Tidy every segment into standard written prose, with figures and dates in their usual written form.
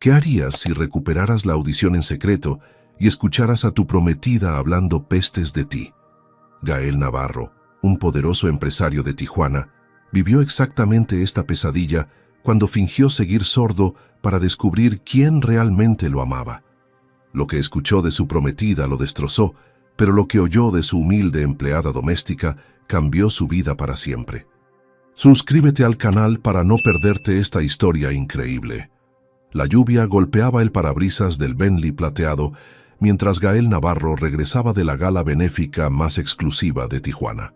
¿Qué harías si recuperaras la audición en secreto y escucharas a tu prometida hablando pestes de ti? Gael Navarro, un poderoso empresario de Tijuana, vivió exactamente esta pesadilla cuando fingió seguir sordo para descubrir quién realmente lo amaba. Lo que escuchó de su prometida lo destrozó, pero lo que oyó de su humilde empleada doméstica cambió su vida para siempre. Suscríbete al canal para no perderte esta historia increíble. La lluvia golpeaba el parabrisas del Bentley plateado mientras Gael Navarro regresaba de la gala benéfica más exclusiva de Tijuana.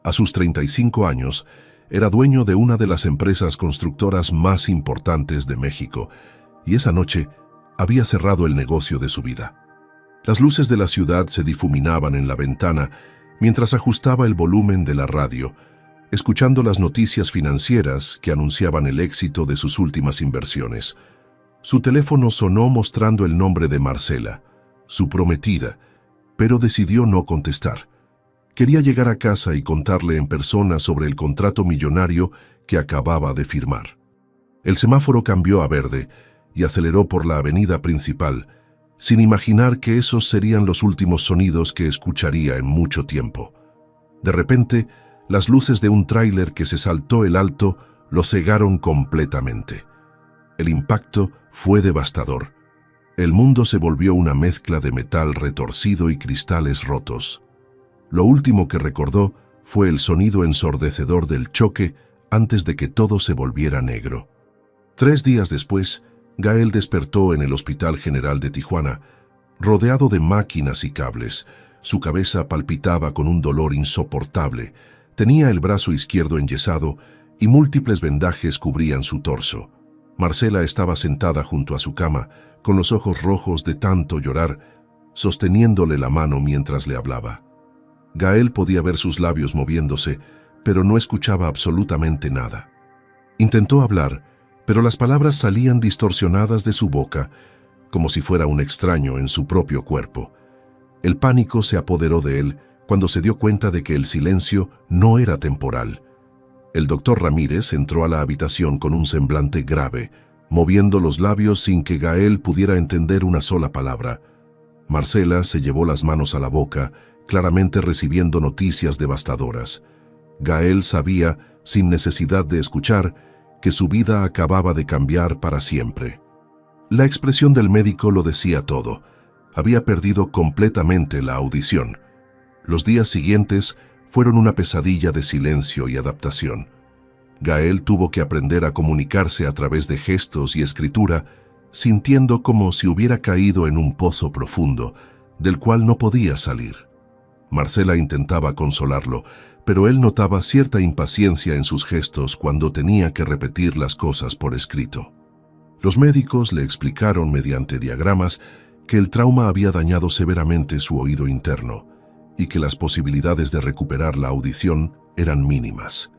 A sus 35 años, era dueño de una de las empresas constructoras más importantes de México, y esa noche había cerrado el negocio de su vida. Las luces de la ciudad se difuminaban en la ventana mientras ajustaba el volumen de la radio, escuchando las noticias financieras que anunciaban el éxito de sus últimas inversiones. Su teléfono sonó mostrando el nombre de Marcela, su prometida, pero decidió no contestar. Quería llegar a casa y contarle en persona sobre el contrato millonario que acababa de firmar. El semáforo cambió a verde y aceleró por la avenida principal, sin imaginar que esos serían los últimos sonidos que escucharía en mucho tiempo. De repente, las luces de un tráiler que se saltó el alto lo cegaron completamente. El impacto fue devastador. El mundo se volvió una mezcla de metal retorcido y cristales rotos. Lo último que recordó fue el sonido ensordecedor del choque antes de que todo se volviera negro. 3 días después, Gael despertó en el Hospital General de Tijuana, rodeado de máquinas y cables. Su cabeza palpitaba con un dolor insoportable, tenía el brazo izquierdo enyesado y múltiples vendajes cubrían su torso. Marcela estaba sentada junto a su cama, con los ojos rojos de tanto llorar, sosteniéndole la mano mientras le hablaba. Gael podía ver sus labios moviéndose, pero no escuchaba absolutamente nada. Intentó hablar, pero las palabras salían distorsionadas de su boca, como si fuera un extraño en su propio cuerpo. El pánico se apoderó de él cuando se dio cuenta de que el silencio no era temporal. El doctor Ramírez entró a la habitación con un semblante grave, moviendo los labios sin que Gael pudiera entender una sola palabra. Marcela se llevó las manos a la boca, claramente recibiendo noticias devastadoras. Gael sabía, sin necesidad de escuchar, que su vida acababa de cambiar para siempre. La expresión del médico lo decía todo. Había perdido completamente la audición. Los días siguientes fueron una pesadilla de silencio y adaptación. Gael tuvo que aprender a comunicarse a través de gestos y escritura, sintiendo como si hubiera caído en un pozo profundo, del cual no podía salir. Marcela intentaba consolarlo, pero él notaba cierta impaciencia en sus gestos cuando tenía que repetir las cosas por escrito. Los médicos le explicaron mediante diagramas que el trauma había dañado severamente su oído interno y que las posibilidades de recuperar la audición eran mínimas.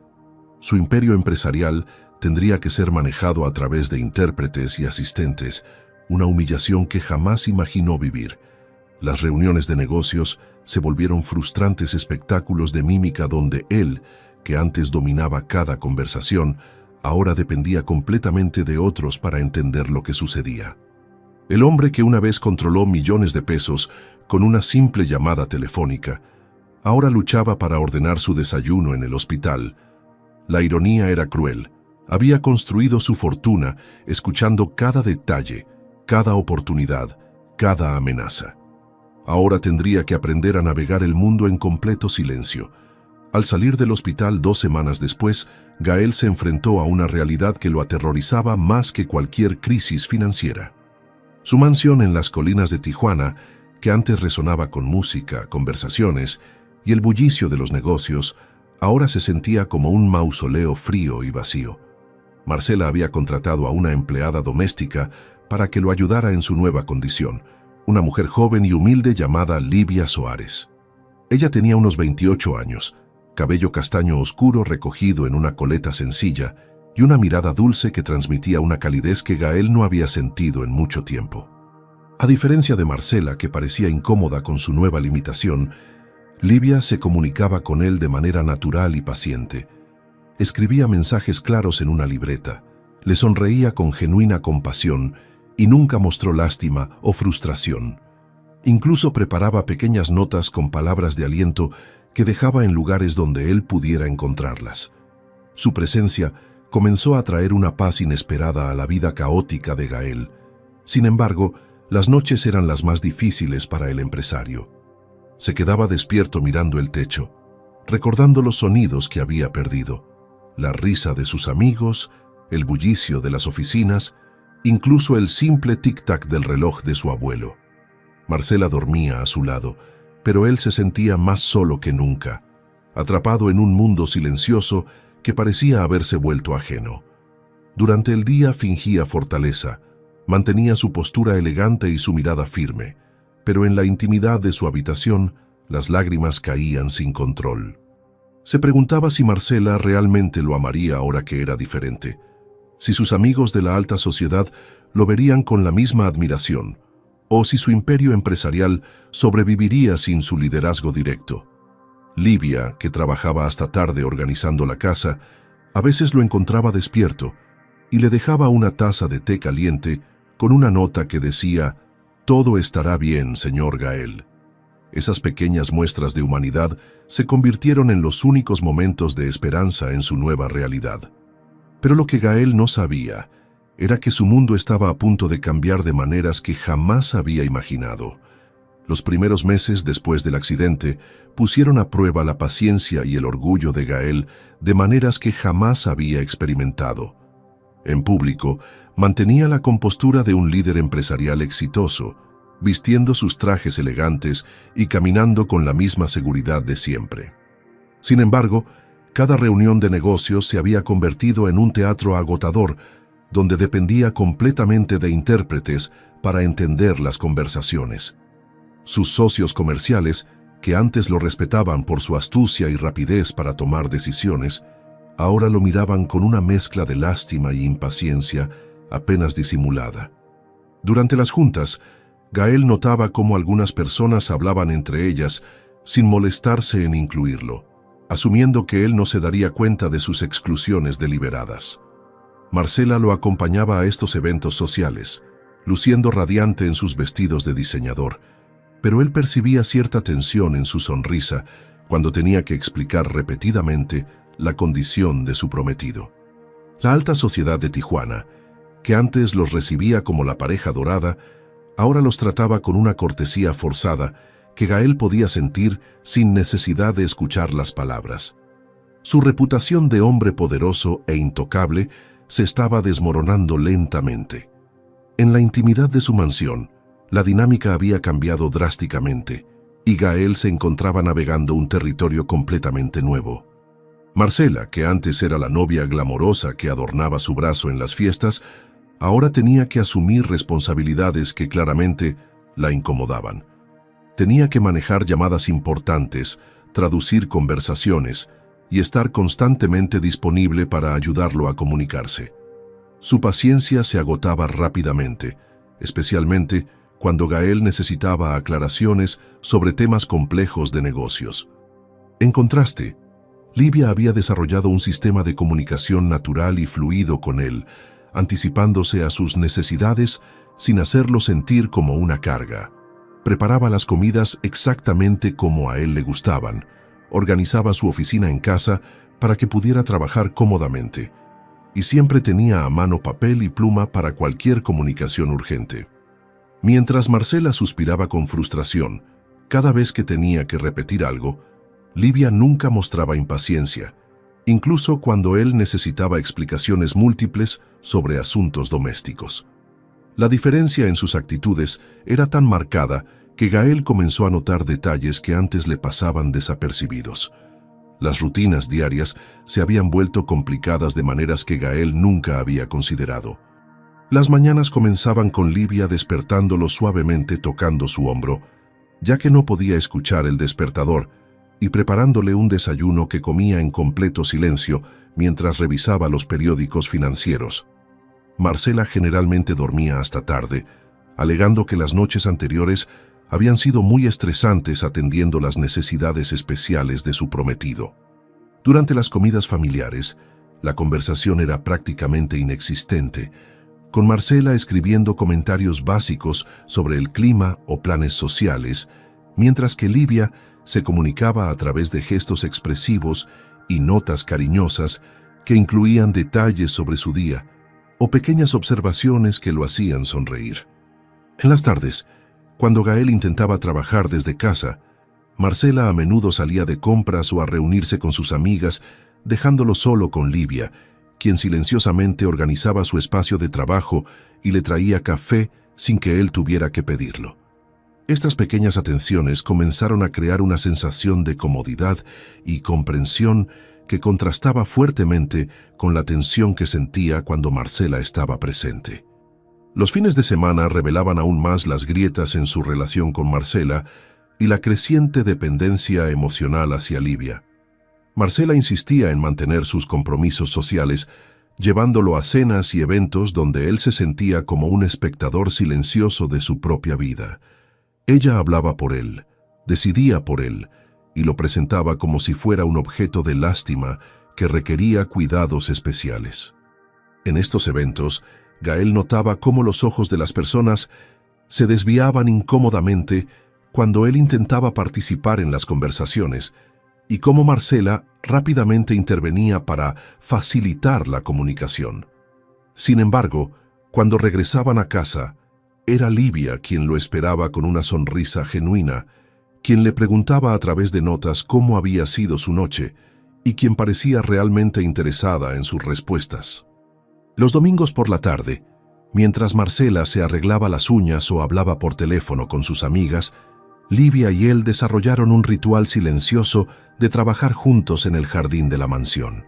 Su imperio empresarial tendría que ser manejado a través de intérpretes y asistentes, una humillación que jamás imaginó vivir. Las reuniones de negocios se volvieron frustrantes espectáculos de mímica donde él, que antes dominaba cada conversación, ahora dependía completamente de otros para entender lo que sucedía. El hombre que una vez controló millones de pesos con una simple llamada telefónica, ahora luchaba para ordenar su desayuno en el hospital. La ironía era cruel. Había construido su fortuna escuchando cada detalle, cada oportunidad, cada amenaza. Ahora tendría que aprender a navegar el mundo en completo silencio. Al salir del hospital 2 semanas después, Gael se enfrentó a una realidad que lo aterrorizaba más que cualquier crisis financiera. Su mansión en las colinas de Tijuana, que antes resonaba con música, conversaciones y el bullicio de los negocios, ahora se sentía como un mausoleo frío y vacío. Marcela había contratado a una empleada doméstica para que lo ayudara en su nueva condición, una mujer joven y humilde llamada Livia Soares. Ella tenía unos 28 años, cabello castaño oscuro recogido en una coleta sencilla y una mirada dulce que transmitía una calidez que Gael no había sentido en mucho tiempo. A diferencia de Marcela, que parecía incómoda con su nueva limitación, Livia se comunicaba con él de manera natural y paciente. Escribía mensajes claros en una libreta, le sonreía con genuina compasión y nunca mostró lástima o frustración. Incluso preparaba pequeñas notas con palabras de aliento que dejaba en lugares donde él pudiera encontrarlas. Su presencia comenzó a traer una paz inesperada a la vida caótica de Gael. Sin embargo, las noches eran las más difíciles para el empresario. Se quedaba despierto mirando el techo, recordando los sonidos que había perdido, la risa de sus amigos, el bullicio de las oficinas, incluso el simple tic-tac del reloj de su abuelo. Marcela dormía a su lado, pero él se sentía más solo que nunca, atrapado en un mundo silencioso que parecía haberse vuelto ajeno. Durante el día fingía fortaleza, mantenía su postura elegante y su mirada firme, pero en la intimidad de su habitación las lágrimas caían sin control. Se preguntaba si Marcela realmente lo amaría ahora que era diferente, si sus amigos de la alta sociedad lo verían con la misma admiración, o si su imperio empresarial sobreviviría sin su liderazgo directo. Livia, que trabajaba hasta tarde organizando la casa, a veces lo encontraba despierto y le dejaba una taza de té caliente con una nota que decía: «Todo estará bien, señor Gael». Esas pequeñas muestras de humanidad se convirtieron en los únicos momentos de esperanza en su nueva realidad. Pero lo que Gael no sabía era que su mundo estaba a punto de cambiar de maneras que jamás había imaginado. Los primeros meses después del accidente pusieron a prueba la paciencia y el orgullo de Gael de maneras que jamás había experimentado. En público, mantenía la compostura de un líder empresarial exitoso, vistiendo sus trajes elegantes y caminando con la misma seguridad de siempre. Sin embargo, cada reunión de negocios se había convertido en un teatro agotador, donde dependía completamente de intérpretes para entender las conversaciones. Sus socios comerciales, que antes lo respetaban por su astucia y rapidez para tomar decisiones, ahora lo miraban con una mezcla de lástima y impaciencia apenas disimulada. Durante las juntas, Gael notaba cómo algunas personas hablaban entre ellas sin molestarse en incluirlo, asumiendo que él no se daría cuenta de sus exclusiones deliberadas. Marcela lo acompañaba a estos eventos sociales, luciendo radiante en sus vestidos de diseñador, pero él percibía cierta tensión en su sonrisa cuando tenía que explicar repetidamente la condición de su prometido. La alta sociedad de Tijuana, que antes los recibía como la pareja dorada, ahora los trataba con una cortesía forzada que Gael podía sentir sin necesidad de escuchar las palabras. Su reputación de hombre poderoso e intocable se estaba desmoronando lentamente. En la intimidad de su mansión, la dinámica había cambiado drásticamente y Gael se encontraba navegando un territorio completamente nuevo. Marcela, que antes era la novia glamorosa que adornaba su brazo en las fiestas, ahora tenía que asumir responsabilidades que claramente la incomodaban. Tenía que manejar llamadas importantes, traducir conversaciones y estar constantemente disponible para ayudarlo a comunicarse. Su paciencia se agotaba rápidamente, especialmente cuando Gael necesitaba aclaraciones sobre temas complejos de negocios. En contraste, Livia había desarrollado un sistema de comunicación natural y fluido con él, anticipándose a sus necesidades sin hacerlo sentir como una carga. Preparaba las comidas exactamente como a él le gustaban, organizaba su oficina en casa para que pudiera trabajar cómodamente, y siempre tenía a mano papel y pluma para cualquier comunicación urgente. Mientras Marcela suspiraba con frustración cada vez que tenía que repetir algo, Livia nunca mostraba impaciencia, incluso cuando él necesitaba explicaciones múltiples sobre asuntos domésticos. La diferencia en sus actitudes era tan marcada que Gael comenzó a notar detalles que antes le pasaban desapercibidos. Las rutinas diarias se habían vuelto complicadas de maneras que Gael nunca había considerado. Las mañanas comenzaban con Livia despertándolo suavemente tocando su hombro, ya que no podía escuchar el despertador, y preparándole un desayuno que comía en completo silencio mientras revisaba los periódicos financieros. Marcela generalmente dormía hasta tarde, alegando que las noches anteriores habían sido muy estresantes atendiendo las necesidades especiales de su prometido. Durante las comidas familiares, la conversación era prácticamente inexistente, con Marcela escribiendo comentarios básicos sobre el clima o planes sociales, mientras que Livia se comunicaba a través de gestos expresivos y notas cariñosas que incluían detalles sobre su día o pequeñas observaciones que lo hacían sonreír. En las tardes, cuando Gael intentaba trabajar desde casa, Marcela a menudo salía de compras o a reunirse con sus amigas, dejándolo solo con Livia, quien silenciosamente organizaba su espacio de trabajo y le traía café sin que él tuviera que pedirlo. Estas pequeñas atenciones comenzaron a crear una sensación de comodidad y comprensión que contrastaba fuertemente con la tensión que sentía cuando Marcela estaba presente. Los fines de semana revelaban aún más las grietas en su relación con Marcela y la creciente dependencia emocional hacia Livia. Marcela insistía en mantener sus compromisos sociales, llevándolo a cenas y eventos donde él se sentía como un espectador silencioso de su propia vida. Ella hablaba por él, decidía por él, y lo presentaba como si fuera un objeto de lástima que requería cuidados especiales. En estos eventos, Gael notaba cómo los ojos de las personas se desviaban incómodamente cuando él intentaba participar en las conversaciones, y cómo Marcela rápidamente intervenía para facilitar la comunicación. Sin embargo, cuando regresaban a casa, era Livia quien lo esperaba con una sonrisa genuina, quien le preguntaba a través de notas cómo había sido su noche y quien parecía realmente interesada en sus respuestas. Los domingos por la tarde, mientras Marcela se arreglaba las uñas o hablaba por teléfono con sus amigas, Livia y él desarrollaron un ritual silencioso de trabajar juntos en el jardín de la mansión.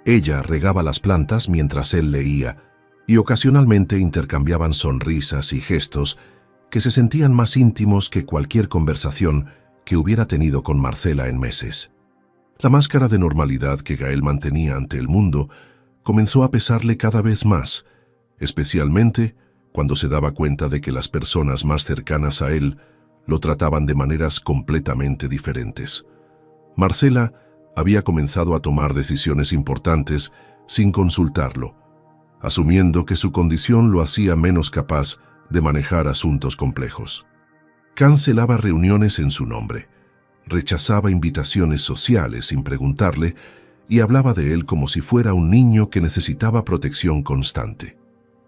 Ella regaba las plantas mientras él leía, y ocasionalmente intercambiaban sonrisas y gestos que se sentían más íntimos que cualquier conversación que hubiera tenido con Marcela en meses. La máscara de normalidad que Gael mantenía ante el mundo comenzó a pesarle cada vez más, especialmente cuando se daba cuenta de que las personas más cercanas a él lo trataban de maneras completamente diferentes. Marcela había comenzado a tomar decisiones importantes sin consultarlo, asumiendo que su condición lo hacía menos capaz de manejar asuntos complejos. Cancelaba reuniones en su nombre, rechazaba invitaciones sociales sin preguntarle y hablaba de él como si fuera un niño que necesitaba protección constante.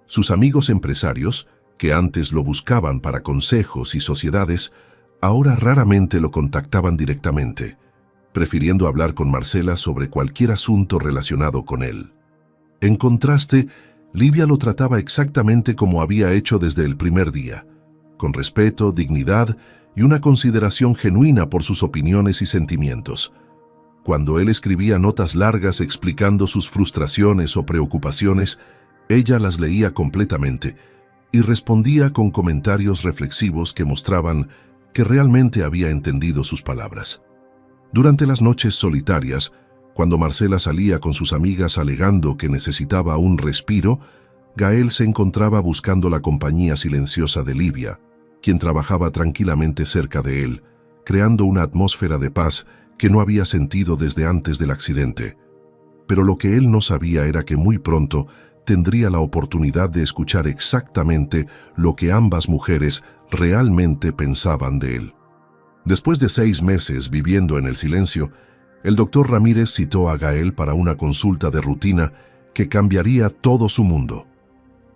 Sus amigos empresarios, que antes lo buscaban para consejos y sociedades, ahora raramente lo contactaban directamente, prefiriendo hablar con Marcela sobre cualquier asunto relacionado con él. En contraste, Livia lo trataba exactamente como había hecho desde el primer día, con respeto, dignidad y una consideración genuina por sus opiniones y sentimientos. Cuando él escribía notas largas explicando sus frustraciones o preocupaciones, ella las leía completamente y respondía con comentarios reflexivos que mostraban que realmente había entendido sus palabras. Durante las noches solitarias, cuando Marcela salía con sus amigas alegando que necesitaba un respiro, Gael se encontraba buscando la compañía silenciosa de Livia, quien trabajaba tranquilamente cerca de él, creando una atmósfera de paz que no había sentido desde antes del accidente. Pero lo que él no sabía era que muy pronto tendría la oportunidad de escuchar exactamente lo que ambas mujeres realmente pensaban de él. Después de 6 meses viviendo en el silencio, el doctor Ramírez citó a Gael para una consulta de rutina que cambiaría todo su mundo.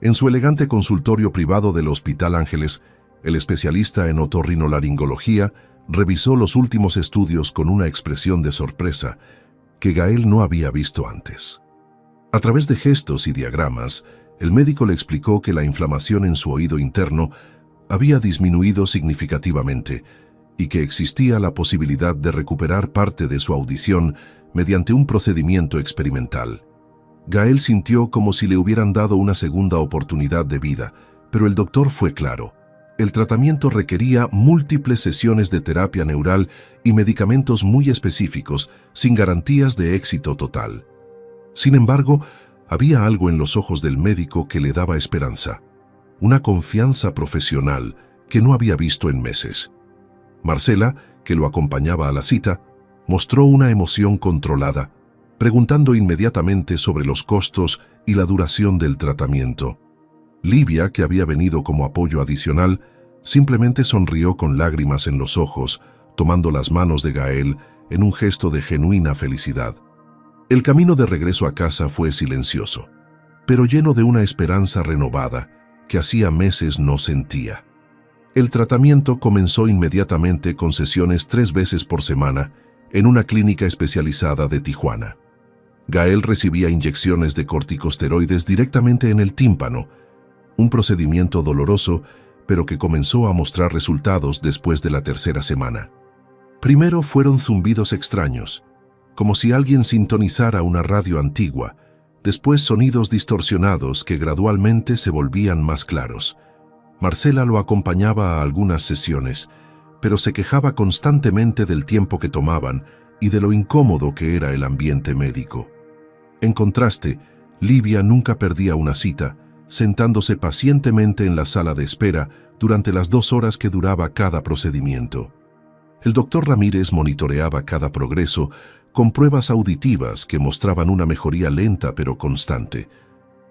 En su elegante consultorio privado del Hospital Ángeles, el especialista en otorrinolaringología revisó los últimos estudios con una expresión de sorpresa que Gael no había visto antes. A través de gestos y diagramas, el médico le explicó que la inflamación en su oído interno había disminuido significativamente y que existía la posibilidad de recuperar parte de su audición mediante un procedimiento experimental. Gael sintió como si le hubieran dado una segunda oportunidad de vida, pero el doctor fue claro. El tratamiento requería múltiples sesiones de terapia neural y medicamentos muy específicos, sin garantías de éxito total. Sin embargo, había algo en los ojos del médico que le daba esperanza, una confianza profesional que no había visto en meses. Marcela, que lo acompañaba a la cita, mostró una emoción controlada, preguntando inmediatamente sobre los costos y la duración del tratamiento. Livia, que había venido como apoyo adicional, simplemente sonrió con lágrimas en los ojos, tomando las manos de Gael en un gesto de genuina felicidad. El camino de regreso a casa fue silencioso, pero lleno de una esperanza renovada que hacía meses no sentía. El tratamiento comenzó inmediatamente con sesiones 3 veces por semana en una clínica especializada de Tijuana. Gael recibía inyecciones de corticosteroides directamente en el tímpano, un procedimiento doloroso, pero que comenzó a mostrar resultados después de la 3ª semana. Primero fueron zumbidos extraños, como si alguien sintonizara una radio antigua, después sonidos distorsionados que gradualmente se volvían más claros. Marcela lo acompañaba a algunas sesiones, pero se quejaba constantemente del tiempo que tomaban y de lo incómodo que era el ambiente médico. En contraste, Livia nunca perdía una cita, sentándose pacientemente en la sala de espera durante las 2 horas que duraba cada procedimiento. El doctor Ramírez monitoreaba cada progreso con pruebas auditivas que mostraban una mejoría lenta pero constante.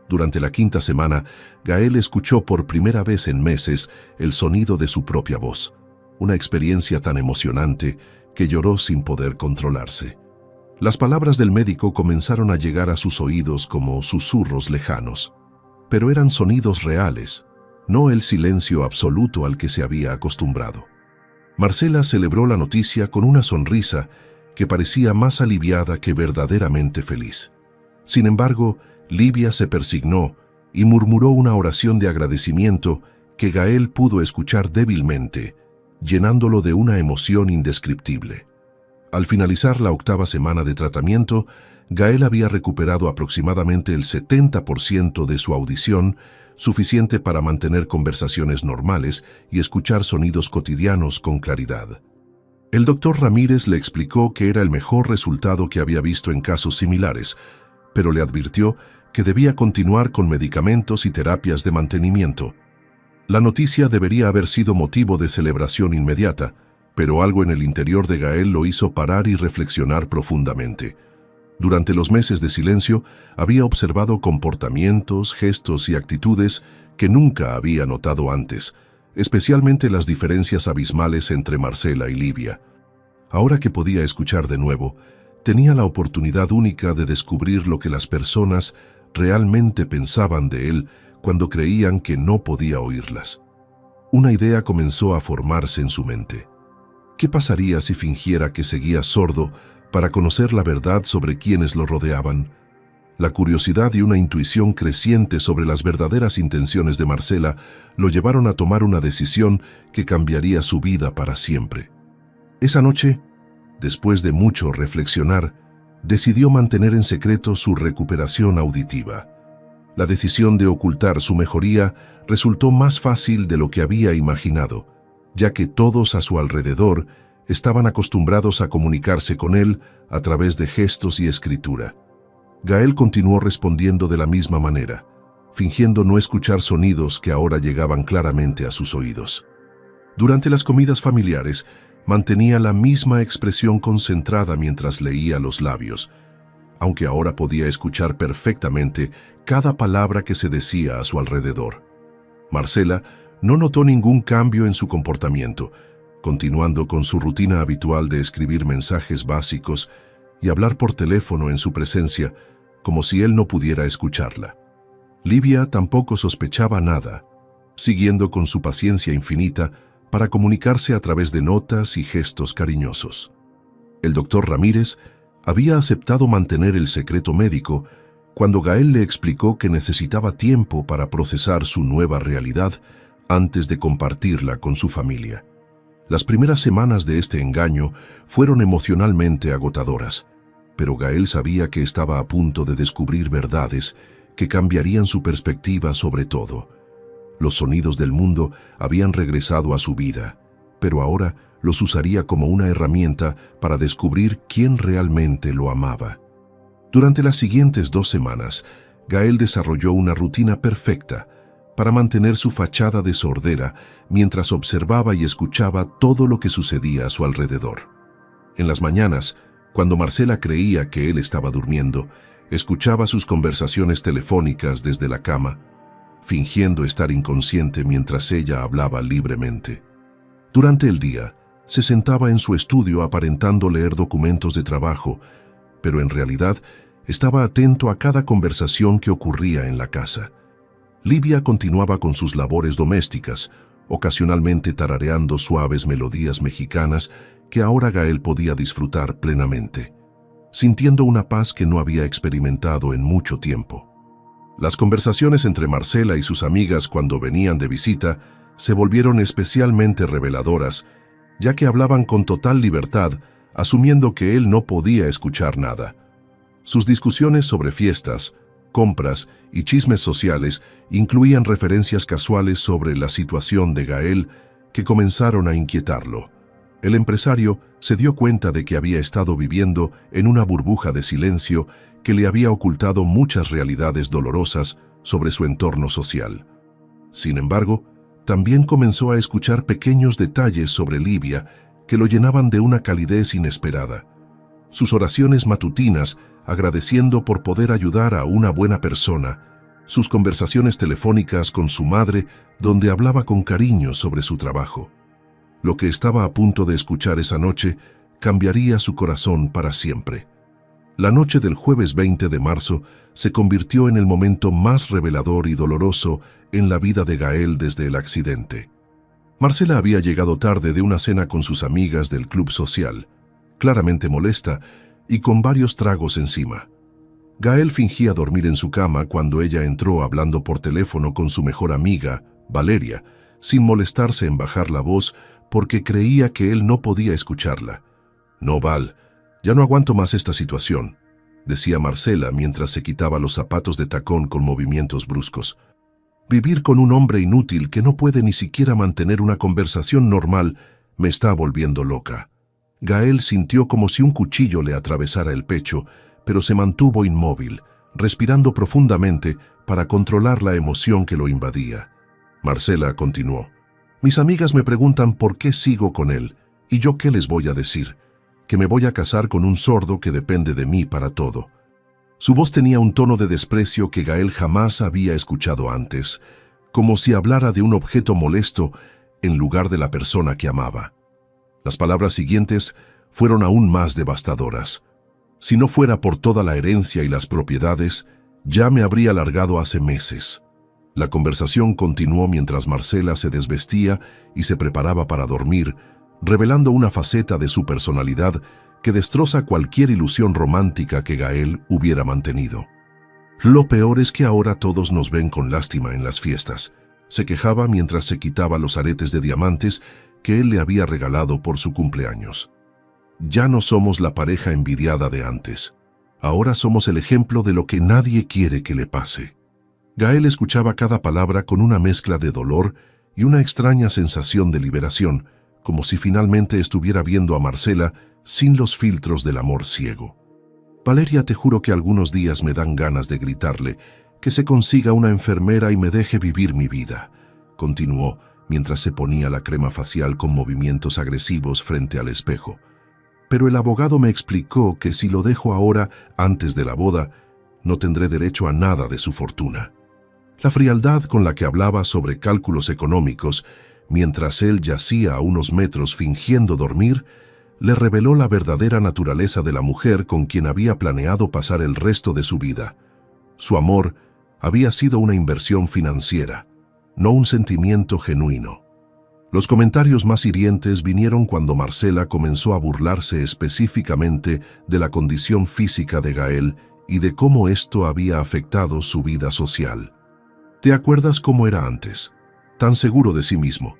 Durante la 5ª semana, Gael escuchó por primera vez en meses el sonido de su propia voz, una experiencia tan emocionante que lloró sin poder controlarse. Las palabras del médico comenzaron a llegar a sus oídos como susurros lejanos, pero eran sonidos reales, no el silencio absoluto al que se había acostumbrado. Marcela celebró la noticia con una sonrisa que parecía más aliviada que verdaderamente feliz. Sin embargo, Livia se persignó y murmuró una oración de agradecimiento que Gael pudo escuchar débilmente, llenándolo de una emoción indescriptible. Al finalizar la 8ª semana de tratamiento, Gael había recuperado aproximadamente el 70% de su audición, suficiente para mantener conversaciones normales y escuchar sonidos cotidianos con claridad. El doctor Ramírez le explicó que era el mejor resultado que había visto en casos similares, pero le advirtió que debía continuar con medicamentos y terapias de mantenimiento. La noticia debería haber sido motivo de celebración inmediata, pero algo en el interior de Gael lo hizo parar y reflexionar profundamente. Durante los meses de silencio, había observado comportamientos, gestos y actitudes que nunca había notado antes, especialmente las diferencias abismales entre Marcela y Livia. Ahora que podía escuchar de nuevo, tenía la oportunidad única de descubrir lo que las personas realmente pensaban de él cuando creían que no podía oírlas. Una idea comenzó a formarse en su mente. ¿Qué pasaría si fingiera que seguía sordo para conocer la verdad sobre quienes lo rodeaban? La curiosidad y una intuición creciente sobre las verdaderas intenciones de Marcela lo llevaron a tomar una decisión que cambiaría su vida para siempre. Esa noche, después de mucho reflexionar, decidió mantener en secreto su recuperación auditiva. La decisión de ocultar su mejoría resultó más fácil de lo que había imaginado, ya que todos a su alrededor estaban acostumbrados a comunicarse con él a través de gestos y escritura. Gael continuó respondiendo de la misma manera, fingiendo no escuchar sonidos que ahora llegaban claramente a sus oídos. Durante las comidas familiares, mantenía la misma expresión concentrada mientras leía los labios, aunque ahora podía escuchar perfectamente cada palabra que se decía a su alrededor. Marcela no notó ningún cambio en su comportamiento, continuando con su rutina habitual de escribir mensajes básicos y hablar por teléfono en su presencia, como si él no pudiera escucharla. Livia tampoco sospechaba nada, siguiendo con su paciencia infinita para comunicarse a través de notas y gestos cariñosos. El doctor Ramírez había aceptado mantener el secreto médico cuando Gael le explicó que necesitaba tiempo para procesar su nueva realidad antes de compartirla con su familia. Las primeras semanas de este engaño fueron emocionalmente agotadoras, pero Gael sabía que estaba a punto de descubrir verdades que cambiarían su perspectiva sobre todo. Los sonidos del mundo habían regresado a su vida, pero ahora los usaría como una herramienta para descubrir quién realmente lo amaba. Durante las siguientes 2 semanas, Gael desarrolló una rutina perfecta para mantener su fachada de sordera mientras observaba y escuchaba todo lo que sucedía a su alrededor. En las mañanas, cuando Marcela creía que él estaba durmiendo, escuchaba sus conversaciones telefónicas desde la cama. fingiendo estar inconsciente mientras ella hablaba libremente. Durante el día, se sentaba en su estudio aparentando leer documentos de trabajo, pero en realidad estaba atento a cada conversación que ocurría en la casa. Livia continuaba con sus labores domésticas, ocasionalmente tarareando suaves melodías mexicanas que ahora Gael podía disfrutar plenamente, sintiendo una paz que no había experimentado en mucho tiempo. Las conversaciones entre Marcela y sus amigas cuando venían de visita se volvieron especialmente reveladoras, ya que hablaban con total libertad, asumiendo que él no podía escuchar nada. Sus discusiones sobre fiestas, compras y chismes sociales incluían referencias casuales sobre la situación de Gael que comenzaron a inquietarlo. El empresario se dio cuenta de que había estado viviendo en una burbuja de silencio que le había ocultado muchas realidades dolorosas sobre su entorno social. Sin embargo, también comenzó a escuchar pequeños detalles sobre Livia que lo llenaban de una calidez inesperada. Sus oraciones matutinas agradeciendo por poder ayudar a una buena persona, sus conversaciones telefónicas con su madre donde hablaba con cariño sobre su trabajo. Lo que estaba a punto de escuchar esa noche cambiaría su corazón para siempre. La noche del jueves 20 de marzo se convirtió en el momento más revelador y doloroso en la vida de Gael desde el accidente. Marcela había llegado tarde de una cena con sus amigas del club social, claramente molesta y con varios tragos encima. Gael fingía dormir en su cama cuando ella entró hablando por teléfono con su mejor amiga, Valeria, sin molestarse en bajar la voz porque creía que él no podía escucharla. «No, Val, ya no aguanto más esta situación», decía Marcela mientras se quitaba los zapatos de tacón con movimientos bruscos. «Vivir con un hombre inútil que no puede ni siquiera mantener una conversación normal me está volviendo loca». Gael sintió como si un cuchillo le atravesara el pecho, pero se mantuvo inmóvil, respirando profundamente para controlar la emoción que lo invadía. Marcela continuó. «Mis amigas me preguntan por qué sigo con él, y yo qué les voy a decir, que me voy a casar con un sordo que depende de mí para todo». Su voz tenía un tono de desprecio que Gael jamás había escuchado antes, como si hablara de un objeto molesto en lugar de la persona que amaba. Las palabras siguientes fueron aún más devastadoras. «Si no fuera por toda la herencia y las propiedades, ya me habría largado hace meses». La conversación continuó mientras Marcela se desvestía y se preparaba para dormir, revelando una faceta de su personalidad que destroza cualquier ilusión romántica que Gael hubiera mantenido. «Lo peor es que ahora todos nos ven con lástima en las fiestas», se quejaba mientras se quitaba los aretes de diamantes que él le había regalado por su cumpleaños. «Ya no somos la pareja envidiada de antes. Ahora somos el ejemplo de lo que nadie quiere que le pase». Gael escuchaba cada palabra con una mezcla de dolor y una extraña sensación de liberación, como si finalmente estuviera viendo a Marcela sin los filtros del amor ciego. «Valeria, te juro que algunos días me dan ganas de gritarle que se consiga una enfermera y me deje vivir mi vida», continuó mientras se ponía la crema facial con movimientos agresivos frente al espejo. «Pero el abogado me explicó que si lo dejo ahora, antes de la boda, no tendré derecho a nada de su fortuna». La frialdad con la que hablaba sobre cálculos económicos, mientras él yacía a unos metros fingiendo dormir, le reveló la verdadera naturaleza de la mujer con quien había planeado pasar el resto de su vida. Su amor había sido una inversión financiera, no un sentimiento genuino. Los comentarios más hirientes vinieron cuando Marcela comenzó a burlarse específicamente de la condición física de Gael y de cómo esto había afectado su vida social. «¿Te acuerdas cómo era antes? Tan seguro de sí mismo,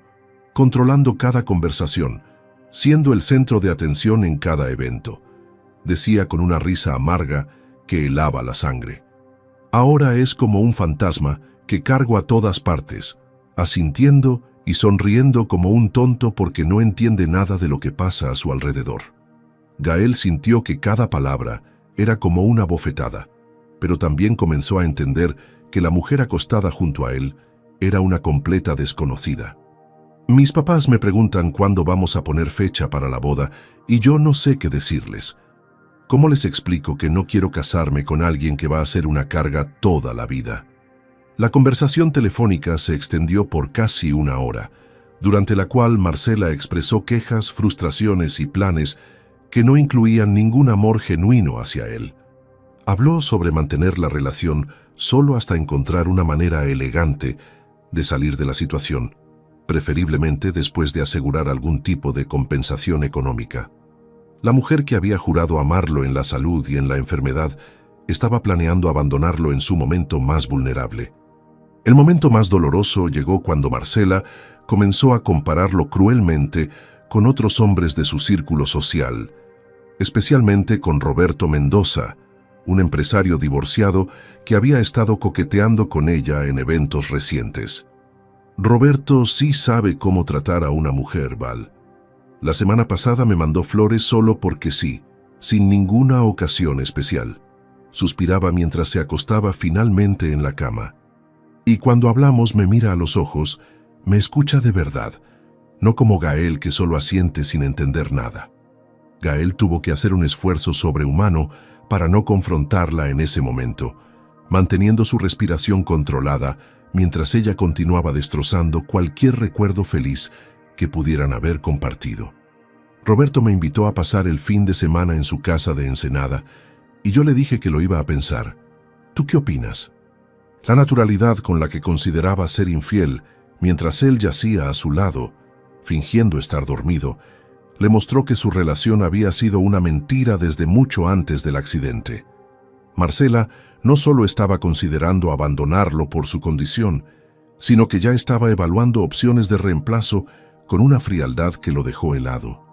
controlando cada conversación, siendo el centro de atención en cada evento», decía con una risa amarga que helaba la sangre. «Ahora es como un fantasma que cargo a todas partes, asintiendo y sonriendo como un tonto porque no entiende nada de lo que pasa a su alrededor». Gael sintió que cada palabra era como una bofetada, pero también comenzó a entender que la mujer acostada junto a él era una completa desconocida. «Mis papás me preguntan cuándo vamos a poner fecha para la boda y yo no sé qué decirles. ¿Cómo les explico que no quiero casarme con alguien que va a ser una carga toda la vida?» La conversación telefónica se extendió por casi una hora, durante la cual Marcela expresó quejas, frustraciones y planes que no incluían ningún amor genuino hacia él. Habló sobre mantener la relación solo hasta encontrar una manera elegante de salir de la situación, preferiblemente después de asegurar algún tipo de compensación económica. La mujer que había jurado amarlo en la salud y en la enfermedad estaba planeando abandonarlo en su momento más vulnerable. El momento más doloroso llegó cuando Marcela comenzó a compararlo cruelmente con otros hombres de su círculo social, especialmente con Roberto Mendoza, un empresario divorciado que había estado coqueteando con ella en eventos recientes. Roberto sí sabe cómo tratar a una mujer, Val. La semana pasada me mandó flores solo porque sí, sin ninguna ocasión especial. Suspiraba mientras se acostaba finalmente en la cama. Y cuando hablamos me mira a los ojos, me escucha de verdad, no como Gael que solo asiente sin entender nada. Gael tuvo que hacer un esfuerzo sobrehumano para no confrontarla en ese momento, manteniendo su respiración controlada mientras ella continuaba destrozando cualquier recuerdo feliz que pudieran haber compartido. Roberto me invitó a pasar el fin de semana en su casa de Ensenada y yo le dije que lo iba a pensar. ¿Tú qué opinas? La naturalidad con la que consideraba ser infiel mientras él yacía a su lado, fingiendo estar dormido, le mostró que su relación había sido una mentira desde mucho antes del accidente. Marcela no solo estaba considerando abandonarlo por su condición, sino que ya estaba evaluando opciones de reemplazo con una frialdad que lo dejó helado.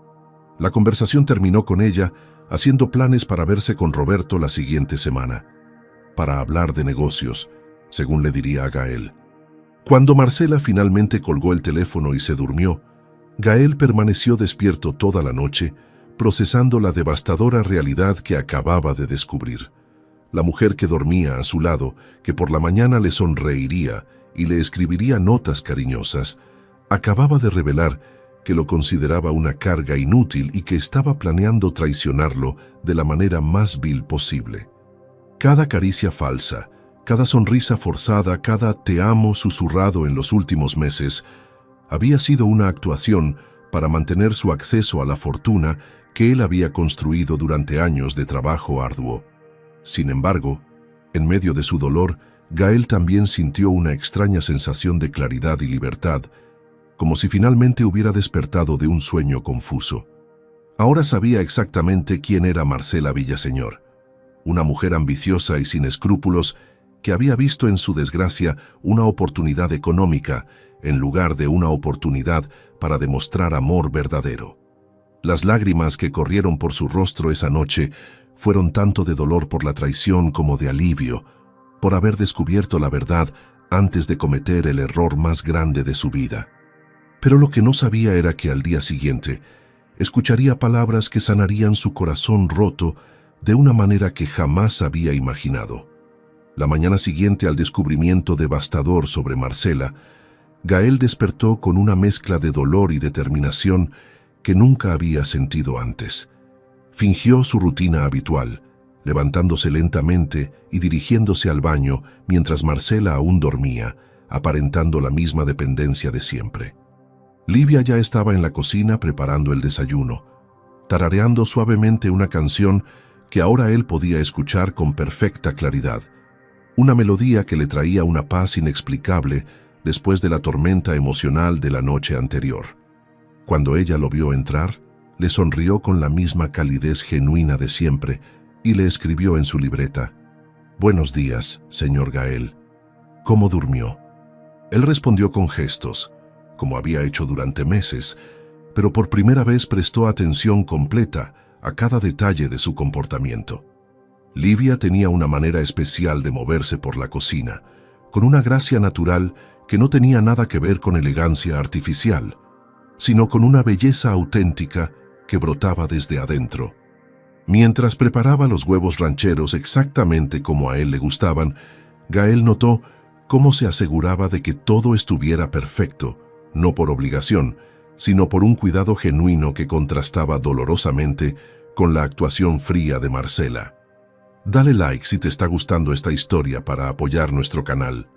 La conversación terminó con ella haciendo planes para verse con Roberto la siguiente semana, para hablar de negocios, según le diría a Gael. Cuando Marcela finalmente colgó el teléfono y se durmió, Gael permaneció despierto toda la noche, procesando la devastadora realidad que acababa de descubrir. La mujer que dormía a su lado, que por la mañana le sonreiría y le escribiría notas cariñosas, acababa de revelar que lo consideraba una carga inútil y que estaba planeando traicionarlo de la manera más vil posible. Cada caricia falsa, cada sonrisa forzada, cada te amo susurrado en los últimos meses, había sido una actuación para mantener su acceso a la fortuna que él había construido durante años de trabajo arduo. Sin embargo, en medio de su dolor, Gael también sintió una extraña sensación de claridad y libertad, como si finalmente hubiera despertado de un sueño confuso. Ahora sabía exactamente quién era Marcela Villaseñor, una mujer ambiciosa y sin escrúpulos que había visto en su desgracia una oportunidad económica en lugar de una oportunidad para demostrar amor verdadero. Las lágrimas que corrieron por su rostro esa noche fueron tanto de dolor por la traición como de alivio, por haber descubierto la verdad antes de cometer el error más grande de su vida. Pero lo que no sabía era que al día siguiente escucharía palabras que sanarían su corazón roto de una manera que jamás había imaginado. La mañana siguiente al descubrimiento devastador sobre Marcela, Gael despertó con una mezcla de dolor y determinación que nunca había sentido antes. Fingió su rutina habitual, levantándose lentamente y dirigiéndose al baño mientras Marcela aún dormía, aparentando la misma dependencia de siempre. Livia ya estaba en la cocina preparando el desayuno, tarareando suavemente una canción que ahora él podía escuchar con perfecta claridad, una melodía que le traía una paz inexplicable después de la tormenta emocional de la noche anterior. Cuando ella lo vio entrar, le sonrió con la misma calidez genuina de siempre y le escribió en su libreta: «Buenos días, señor Gael. ¿Cómo durmió?». Él respondió con gestos, como había hecho durante meses, pero por primera vez prestó atención completa a cada detalle de su comportamiento. Livia tenía una manera especial de moverse por la cocina, con una gracia natural que no tenía nada que ver con elegancia artificial, sino con una belleza auténtica que brotaba desde adentro. Mientras preparaba los huevos rancheros exactamente como a él le gustaban, Gael notó cómo se aseguraba de que todo estuviera perfecto, no por obligación, sino por un cuidado genuino que contrastaba dolorosamente con la actuación fría de Marcela. Dale like si te está gustando esta historia para apoyar nuestro canal.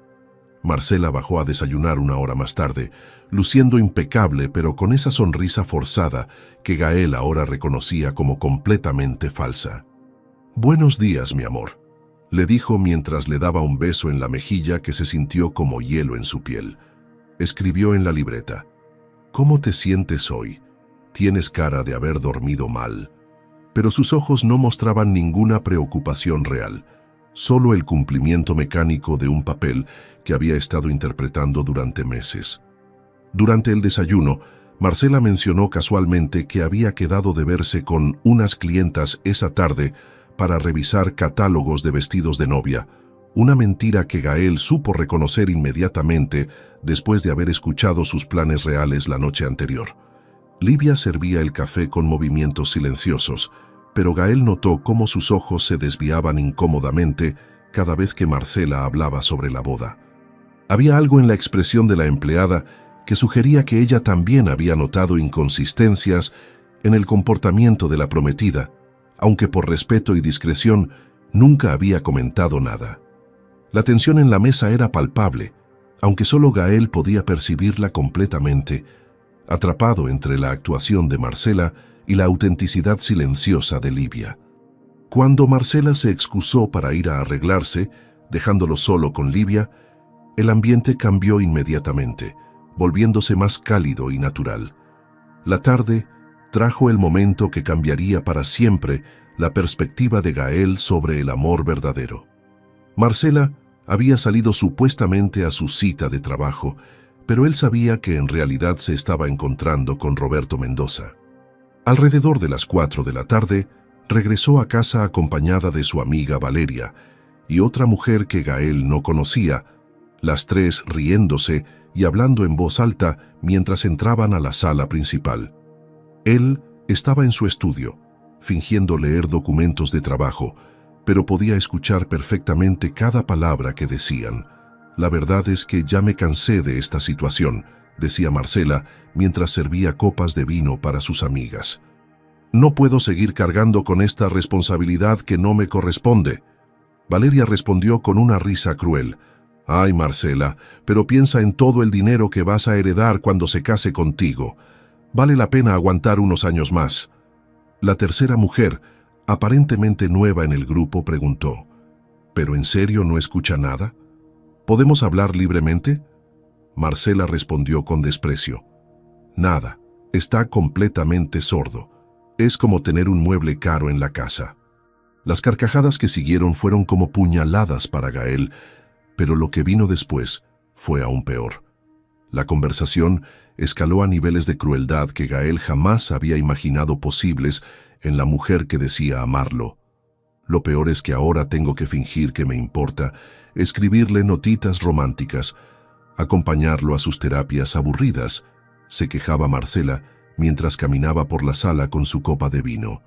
Marcela bajó a desayunar una hora más tarde, luciendo impecable pero con esa sonrisa forzada que Gael ahora reconocía como completamente falsa. «Buenos días, mi amor», le dijo mientras le daba un beso en la mejilla que se sintió como hielo en su piel. Escribió en la libreta: «¿Cómo te sientes hoy? Tienes cara de haber dormido mal». Pero sus ojos no mostraban ninguna preocupación real, solo el cumplimiento mecánico de un papel que había estado interpretando durante meses. Durante el desayuno, Marcela mencionó casualmente que había quedado de verse con unas clientas esa tarde para revisar catálogos de vestidos de novia, una mentira que Gael supo reconocer inmediatamente después de haber escuchado sus planes reales la noche anterior. Livia servía el café con movimientos silenciosos, pero Gael notó cómo sus ojos se desviaban incómodamente cada vez que Marcela hablaba sobre la boda. Había algo en la expresión de la empleada que sugería que ella también había notado inconsistencias en el comportamiento de la prometida, aunque por respeto y discreción nunca había comentado nada. La tensión en la mesa era palpable, aunque solo Gael podía percibirla completamente, atrapado entre la actuación de Marcela y la autenticidad silenciosa de Livia. Cuando Marcela se excusó para ir a arreglarse, dejándolo solo con Livia, el ambiente cambió inmediatamente, volviéndose más cálido y natural. La tarde trajo el momento que cambiaría para siempre la perspectiva de Gael sobre el amor verdadero. Marcela había salido supuestamente a su cita de trabajo, pero él sabía que en realidad se estaba encontrando con Roberto Mendoza. Alrededor de las 4 de la tarde, regresó a casa acompañada de su amiga Valeria y otra mujer que Gael no conocía, las tres riéndose y hablando en voz alta mientras entraban a la sala principal. Él estaba en su estudio, fingiendo leer documentos de trabajo, pero podía escuchar perfectamente cada palabra que decían. «La verdad es que ya me cansé de esta situación», decía Marcela mientras servía copas de vino para sus amigas. «No puedo seguir cargando con esta responsabilidad que no me corresponde». Valeria respondió con una risa cruel. «Ay, Marcela, pero piensa en todo el dinero que vas a heredar cuando se case contigo. Vale la pena aguantar unos años más». La tercera mujer, aparentemente nueva en el grupo, preguntó: «¿Pero en serio no escucha nada? ¿Podemos hablar libremente?». Marcela respondió con desprecio: «Nada, está completamente sordo. Es como tener un mueble caro en la casa». Las carcajadas que siguieron fueron como puñaladas para Gael, pero lo que vino después fue aún peor. La conversación escaló a niveles de crueldad que Gael jamás había imaginado posibles en la mujer que decía amarlo. «Lo peor es que ahora tengo que fingir que me importa, escribirle notitas románticas, acompañarlo a sus terapias aburridas», se quejaba Marcela mientras caminaba por la sala con su copa de vino.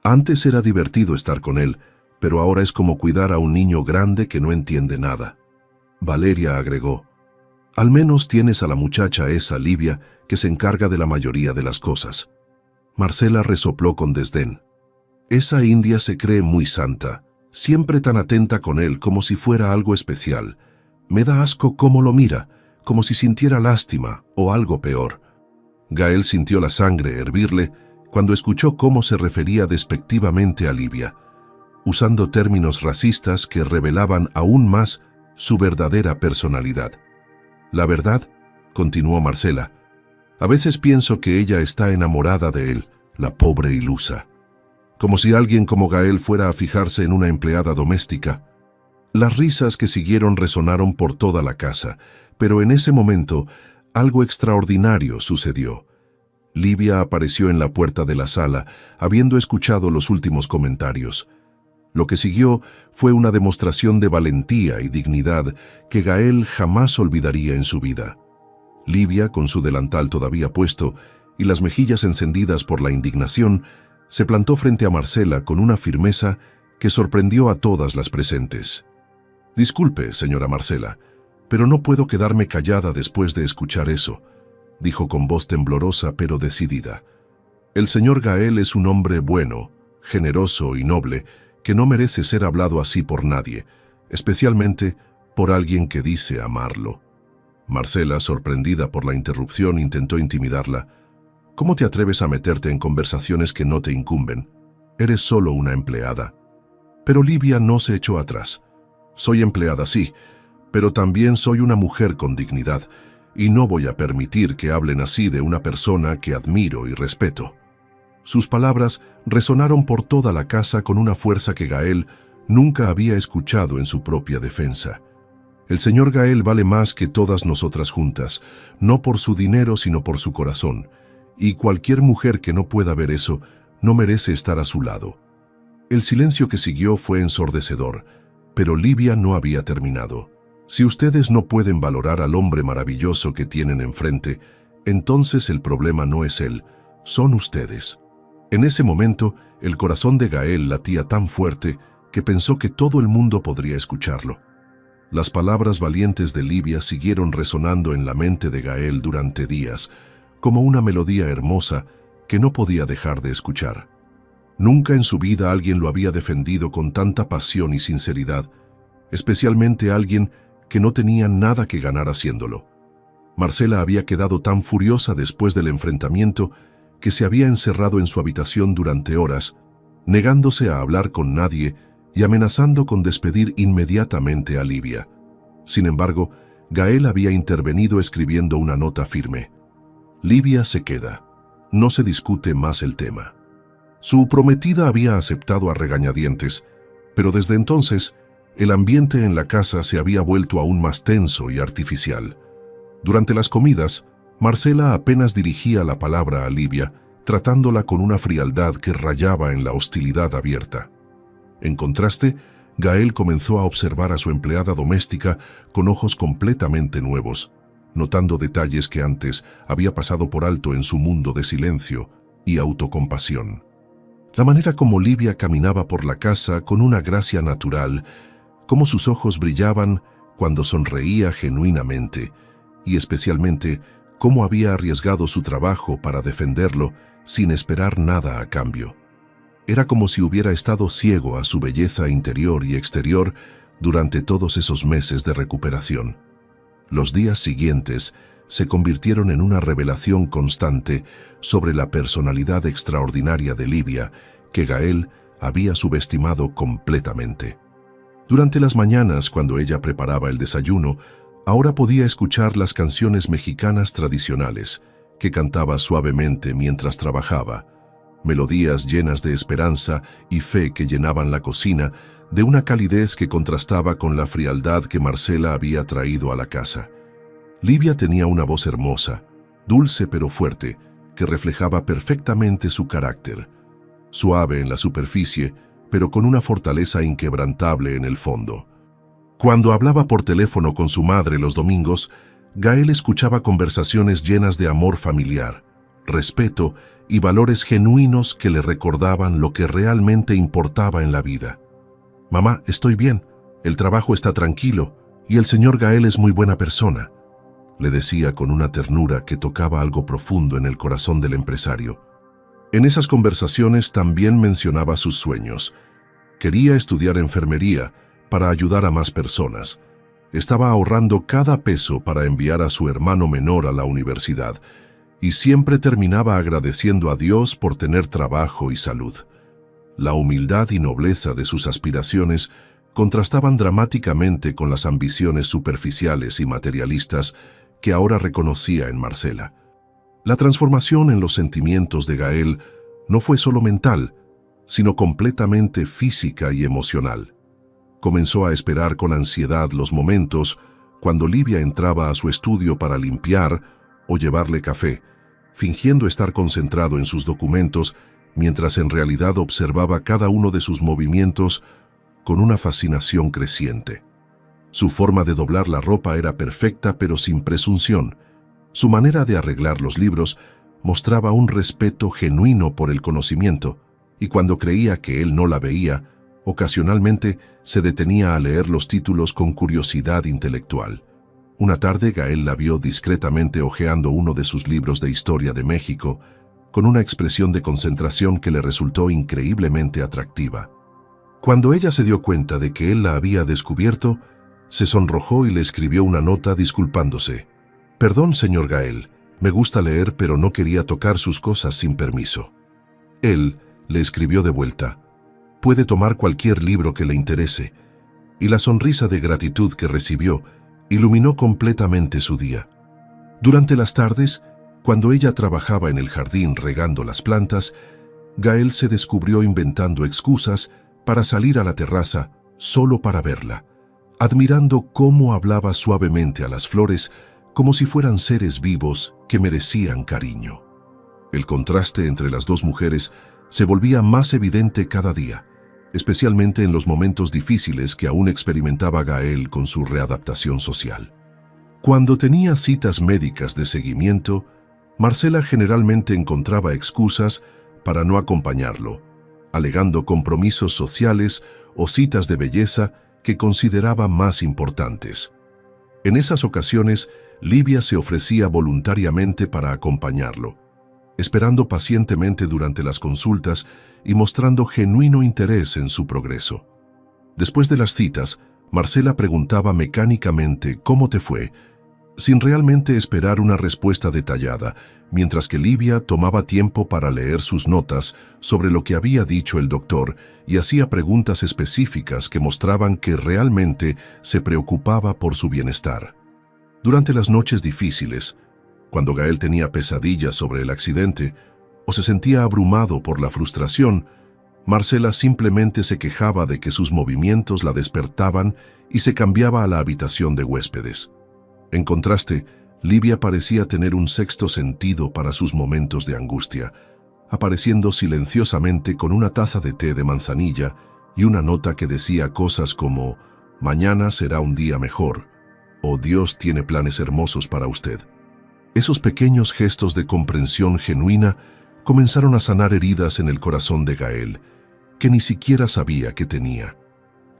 Antes era divertido estar con él, pero ahora es como cuidar a un niño grande que no entiende nada. Valeria agregó: «Al menos tienes a la muchacha esa, Livia, que se encarga de la mayoría de las cosas». Marcela resopló con desdén. «Esa india se cree muy santa, siempre tan atenta con él como si fuera algo especial. Me da asco cómo lo mira, como si sintiera lástima o algo peor». Gael sintió la sangre hervirle cuando escuchó cómo se refería despectivamente a Livia, usando términos racistas que revelaban aún más su verdadera personalidad. «La verdad», continuó Marcela, «a veces pienso que ella está enamorada de él, la pobre ilusa. Como si alguien como Gael fuera a fijarse en una empleada doméstica». Las risas que siguieron resonaron por toda la casa, pero en ese momento algo extraordinario sucedió. Livia apareció en la puerta de la sala, habiendo escuchado los últimos comentarios. Lo que siguió fue una demostración de valentía y dignidad que Gael jamás olvidaría en su vida. Livia, con su delantal todavía puesto y las mejillas encendidas por la indignación, se plantó frente a Marcela con una firmeza que sorprendió a todas las presentes. «Disculpe, señora Marcela, pero no puedo quedarme callada después de escuchar eso», dijo con voz temblorosa pero decidida. «El señor Gael es un hombre bueno, generoso y noble, que no merece ser hablado así por nadie, especialmente por alguien que dice amarlo. Marcela, sorprendida por la interrupción, intentó intimidarla. ¿Cómo te atreves a meterte en conversaciones que no te incumben? Eres solo una empleada. Pero Livia no se echó atrás. Soy empleada, sí, pero también soy una mujer con dignidad, y no voy a permitir que hablen así de una persona que admiro y respeto. Sus palabras resonaron por toda la casa con una fuerza que Gael nunca había escuchado en su propia defensa. El señor Gael vale más que todas nosotras juntas, no por su dinero sino por su corazón, y cualquier mujer que no pueda ver eso no merece estar a su lado. El silencio que siguió fue ensordecedor, pero Livia no había terminado. Si ustedes no pueden valorar al hombre maravilloso que tienen enfrente, entonces el problema no es él, son ustedes. En ese momento, el corazón de Gael latía tan fuerte que pensó que todo el mundo podría escucharlo. Las palabras valientes de Livia siguieron resonando en la mente de Gael durante días, como una melodía hermosa que no podía dejar de escuchar. Nunca en su vida alguien lo había defendido con tanta pasión y sinceridad, especialmente alguien que no tenía nada que ganar haciéndolo. Marcela había quedado tan furiosa después del enfrentamiento que se había encerrado en su habitación durante horas, negándose a hablar con nadie y amenazando con despedir inmediatamente a Livia. Sin embargo, Gael había intervenido escribiendo una nota firme. Livia se queda. No se discute más el tema. Su prometida había aceptado a regañadientes, pero desde entonces, el ambiente en la casa se había vuelto aún más tenso y artificial. Durante las comidas, Marcela apenas dirigía la palabra a Livia, tratándola con una frialdad que rayaba en la hostilidad abierta. En contraste, Gael comenzó a observar a su empleada doméstica con ojos completamente nuevos, notando detalles que antes había pasado por alto en su mundo de silencio y autocompasión. La manera como Livia caminaba por la casa con una gracia natural, cómo sus ojos brillaban cuando sonreía genuinamente, y especialmente cómo había arriesgado su trabajo para defenderlo sin esperar nada a cambio. Era como si hubiera estado ciego a su belleza interior y exterior durante todos esos meses de recuperación. Los días siguientes se convirtieron en una revelación constante sobre la personalidad extraordinaria de Livia que Gael había subestimado completamente. Durante las mañanas, cuando ella preparaba el desayuno, ahora podía escuchar las canciones mexicanas tradicionales que cantaba suavemente mientras trabajaba, melodías llenas de esperanza y fe que llenaban la cocina de una calidez que contrastaba con la frialdad que Marcela había traído a la casa. Livia tenía una voz hermosa, dulce pero fuerte, que reflejaba perfectamente su carácter, suave en la superficie, pero con una fortaleza inquebrantable en el fondo. Cuando hablaba por teléfono con su madre los domingos, Gael escuchaba conversaciones llenas de amor familiar, respeto y valores genuinos que le recordaban lo que realmente importaba en la vida. «Mamá, estoy bien, el trabajo está tranquilo y el señor Gael es muy buena persona», le decía con una ternura que tocaba algo profundo en el corazón del empresario. En esas conversaciones también mencionaba sus sueños. Quería estudiar enfermería para ayudar a más personas. Estaba ahorrando cada peso para enviar a su hermano menor a la universidad y siempre terminaba agradeciendo a Dios por tener trabajo y salud. La humildad y nobleza de sus aspiraciones contrastaban dramáticamente con las ambiciones superficiales y materialistas que ahora reconocía en Marcela. La transformación en los sentimientos de Gael no fue solo mental, sino completamente física y emocional. Comenzó a esperar con ansiedad los momentos cuando Livia entraba a su estudio para limpiar o llevarle café, fingiendo estar concentrado en sus documentos mientras en realidad observaba cada uno de sus movimientos con una fascinación creciente. Su forma de doblar la ropa era perfecta pero sin presunción. Su manera de arreglar los libros mostraba un respeto genuino por el conocimiento, y cuando creía que él no la veía, ocasionalmente se detenía a leer los títulos con curiosidad intelectual. Una tarde Gael la vio discretamente hojeando uno de sus libros de historia de México, con una expresión de concentración que le resultó increíblemente atractiva. Cuando ella se dio cuenta de que él la había descubierto, Se sonrojó y le escribió una nota disculpándose. «Perdón, señor Gael, me gusta leer, pero no quería tocar sus cosas sin permiso». Él le escribió de vuelta: «Puede tomar cualquier libro que le interese», y la sonrisa de gratitud que recibió iluminó completamente su día. Durante las tardes, cuando ella trabajaba en el jardín regando las plantas, Gael se descubrió inventando excusas para salir a la terraza solo para verla, admirando cómo hablaba suavemente a las flores como si fueran seres vivos que merecían cariño. El contraste entre las dos mujeres se volvía más evidente cada día, especialmente en los momentos difíciles que aún experimentaba Gael con su readaptación social. Cuando tenía citas médicas de seguimiento, Marcela generalmente encontraba excusas para no acompañarlo, alegando compromisos sociales o citas de belleza que consideraba más importantes. En esas ocasiones, Livia se ofrecía voluntariamente para acompañarlo, esperando pacientemente durante las consultas y mostrando genuino interés en su progreso. Después de las citas, Marcela preguntaba mecánicamente «¿Cómo te fue?», sin realmente esperar una respuesta detallada, mientras que Livia tomaba tiempo para leer sus notas sobre lo que había dicho el doctor y hacía preguntas específicas que mostraban que realmente se preocupaba por su bienestar. Durante las noches difíciles, cuando Gael tenía pesadillas sobre el accidente o se sentía abrumado por la frustración, Marcela simplemente se quejaba de que sus movimientos la despertaban y se cambiaba a la habitación de huéspedes. En contraste, Livia parecía tener un sexto sentido para sus momentos de angustia, apareciendo silenciosamente con una taza de té de manzanilla y una nota que decía cosas como «Mañana será un día mejor» o «Dios tiene planes hermosos para usted». Esos pequeños gestos de comprensión genuina comenzaron a sanar heridas en el corazón de Gael, que ni siquiera sabía que tenía.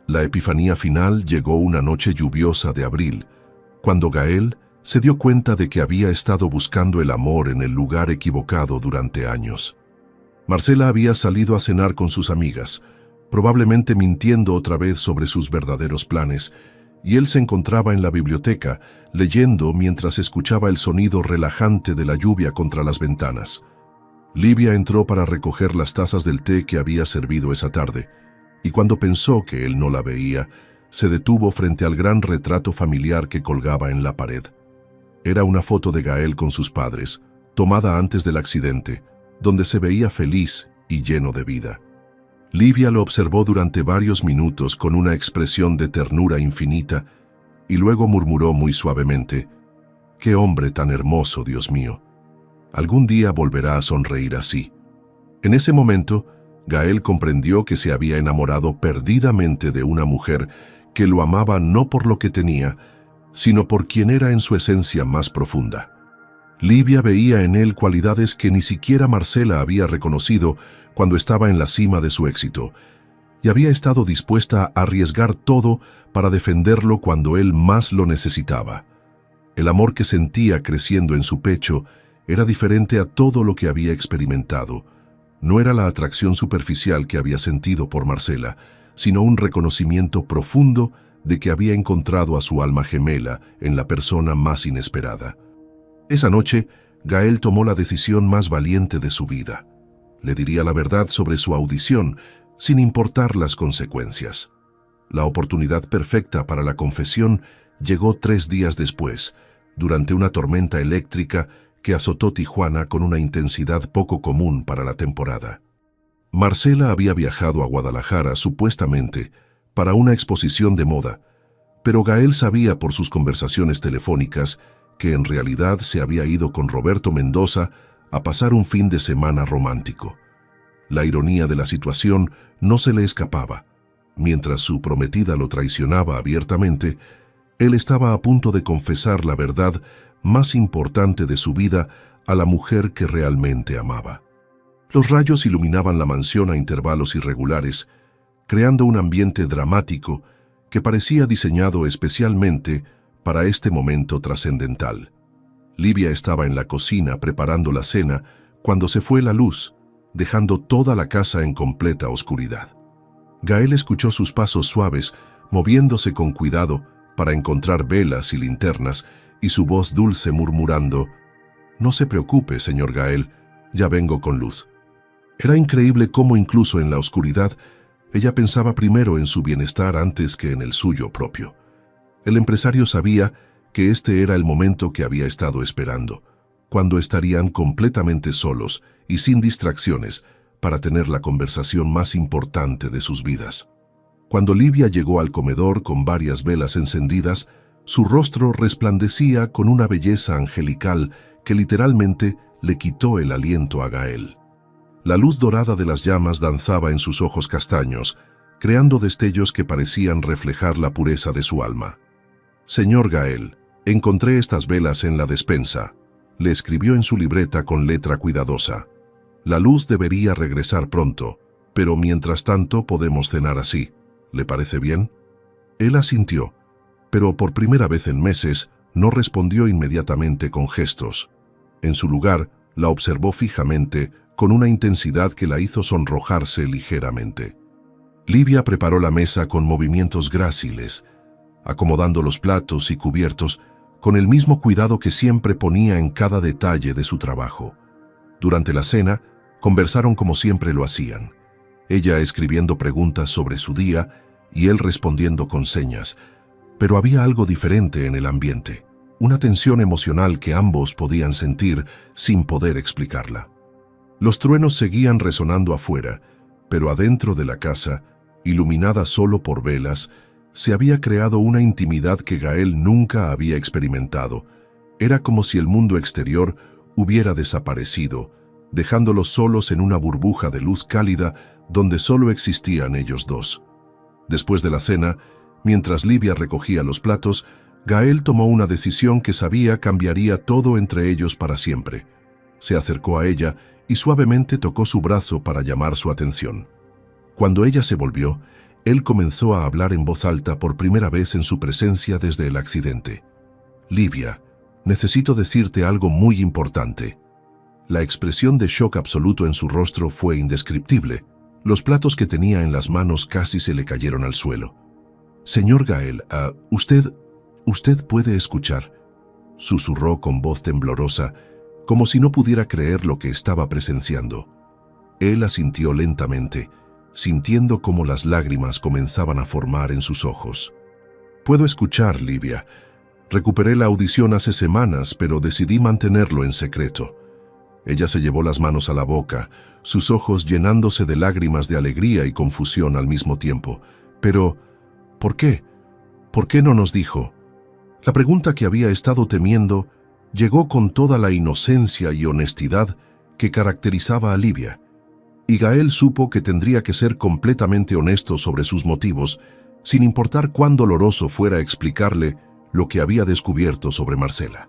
La epifanía final llegó una noche lluviosa de abril, cuando Gael se dio cuenta de que había estado buscando el amor en el lugar equivocado durante años. Marcela había salido a cenar con sus amigas, probablemente mintiendo otra vez sobre sus verdaderos planes, y él se encontraba en la biblioteca, leyendo mientras escuchaba el sonido relajante de la lluvia contra las ventanas. Livia entró para recoger las tazas del té que había servido esa tarde, y cuando pensó que él no la veía, se detuvo frente al gran retrato familiar que colgaba en la pared. Era una foto de Gael con sus padres, tomada antes del accidente, donde se veía feliz y lleno de vida. Livia lo observó durante varios minutos con una expresión de ternura infinita y luego murmuró muy suavemente: «Qué hombre tan hermoso, Dios mío. Algún día volverá a sonreír así». En ese momento, Gael comprendió que se había enamorado perdidamente de una mujer que lo amaba no por lo que tenía, sino por quien era en su esencia más profunda. Livia veía en él cualidades que ni siquiera Marcela había reconocido cuando estaba en la cima de su éxito, y había estado dispuesta a arriesgar todo para defenderlo cuando él más lo necesitaba. El amor que sentía creciendo en su pecho era diferente a todo lo que había experimentado. No era la atracción superficial que había sentido por Marcela, sino un reconocimiento profundo de que había encontrado a su alma gemela en la persona más inesperada. Esa noche, Gael tomó la decisión más valiente de su vida. Le diría la verdad sobre su audición, sin importar las consecuencias. La oportunidad perfecta para la confesión llegó 3 días después, durante una tormenta eléctrica que azotó Tijuana con una intensidad poco común para la temporada. Marcela había viajado a Guadalajara supuestamente para una exposición de moda, pero Gael sabía por sus conversaciones telefónicas que en realidad se había ido con Roberto Mendoza a pasar un fin de semana romántico. La ironía de la situación no se le escapaba. Mientras su prometida lo traicionaba abiertamente, él estaba a punto de confesar la verdad más importante de su vida a la mujer que realmente amaba. Los rayos iluminaban la mansión a intervalos irregulares, creando un ambiente dramático que parecía diseñado especialmente para este momento trascendental. Livia estaba en la cocina preparando la cena cuando se fue la luz, dejando toda la casa en completa oscuridad. Gael escuchó sus pasos suaves, moviéndose con cuidado para encontrar velas y linternas, y su voz dulce murmurando: «No se preocupe, señor Gael, ya vengo con luz». Era increíble cómo incluso en la oscuridad ella pensaba primero en su bienestar antes que en el suyo propio. El empresario sabía que este era el momento que había estado esperando, cuando estarían completamente solos y sin distracciones para tener la conversación más importante de sus vidas. Cuando Livia llegó al comedor con varias velas encendidas, su rostro resplandecía con una belleza angelical que literalmente le quitó el aliento a Gael. La luz dorada de las llamas danzaba en sus ojos castaños, creando destellos que parecían reflejar la pureza de su alma. «Señor Gael, encontré estas velas en la despensa», le escribió en su libreta con letra cuidadosa. «La luz debería regresar pronto, pero mientras tanto podemos cenar así. ¿Le parece bien?». Él asintió, pero por primera vez en meses no respondió inmediatamente con gestos. En su lugar, la observó fijamente, con una intensidad que la hizo sonrojarse ligeramente. Livia preparó la mesa con movimientos gráciles, acomodando los platos y cubiertos con el mismo cuidado que siempre ponía en cada detalle de su trabajo. Durante la cena, conversaron como siempre lo hacían, ella escribiendo preguntas sobre su día y él respondiendo con señas, pero había algo diferente en el ambiente, una tensión emocional que ambos podían sentir sin poder explicarla. Los truenos seguían resonando afuera, pero adentro de la casa, iluminada solo por velas, se había creado una intimidad que Gael nunca había experimentado. Era como si el mundo exterior hubiera desaparecido, dejándolos solos en una burbuja de luz cálida donde solo existían ellos dos. Después de la cena, mientras Livia recogía los platos, Gael tomó una decisión que sabía cambiaría todo entre ellos para siempre. Se acercó a ella y suavemente tocó su brazo para llamar su atención. Cuando ella se volvió, él comenzó a hablar en voz alta por primera vez en su presencia desde el accidente. «Livia, necesito decirte algo muy importante». La expresión de shock absoluto en su rostro fue indescriptible. Los platos que tenía en las manos casi se le cayeron al suelo. «Señor Gael, usted puede escuchar», susurró con voz temblorosa, como si no pudiera creer lo que estaba presenciando. Él asintió lentamente, sintiendo cómo las lágrimas comenzaban a formar en sus ojos. «Puedo escuchar, Livia. Recuperé la audición hace semanas, pero decidí mantenerlo en secreto». Ella se llevó las manos a la boca, sus ojos llenándose de lágrimas de alegría y confusión al mismo tiempo. «Pero, ¿por qué? ¿Por qué no nos dijo?». La pregunta que había estado temiendo llegó con toda la inocencia y honestidad que caracterizaba a Livia, y Gael supo que tendría que ser completamente honesto sobre sus motivos, sin importar cuán doloroso fuera explicarle lo que había descubierto sobre Marcela.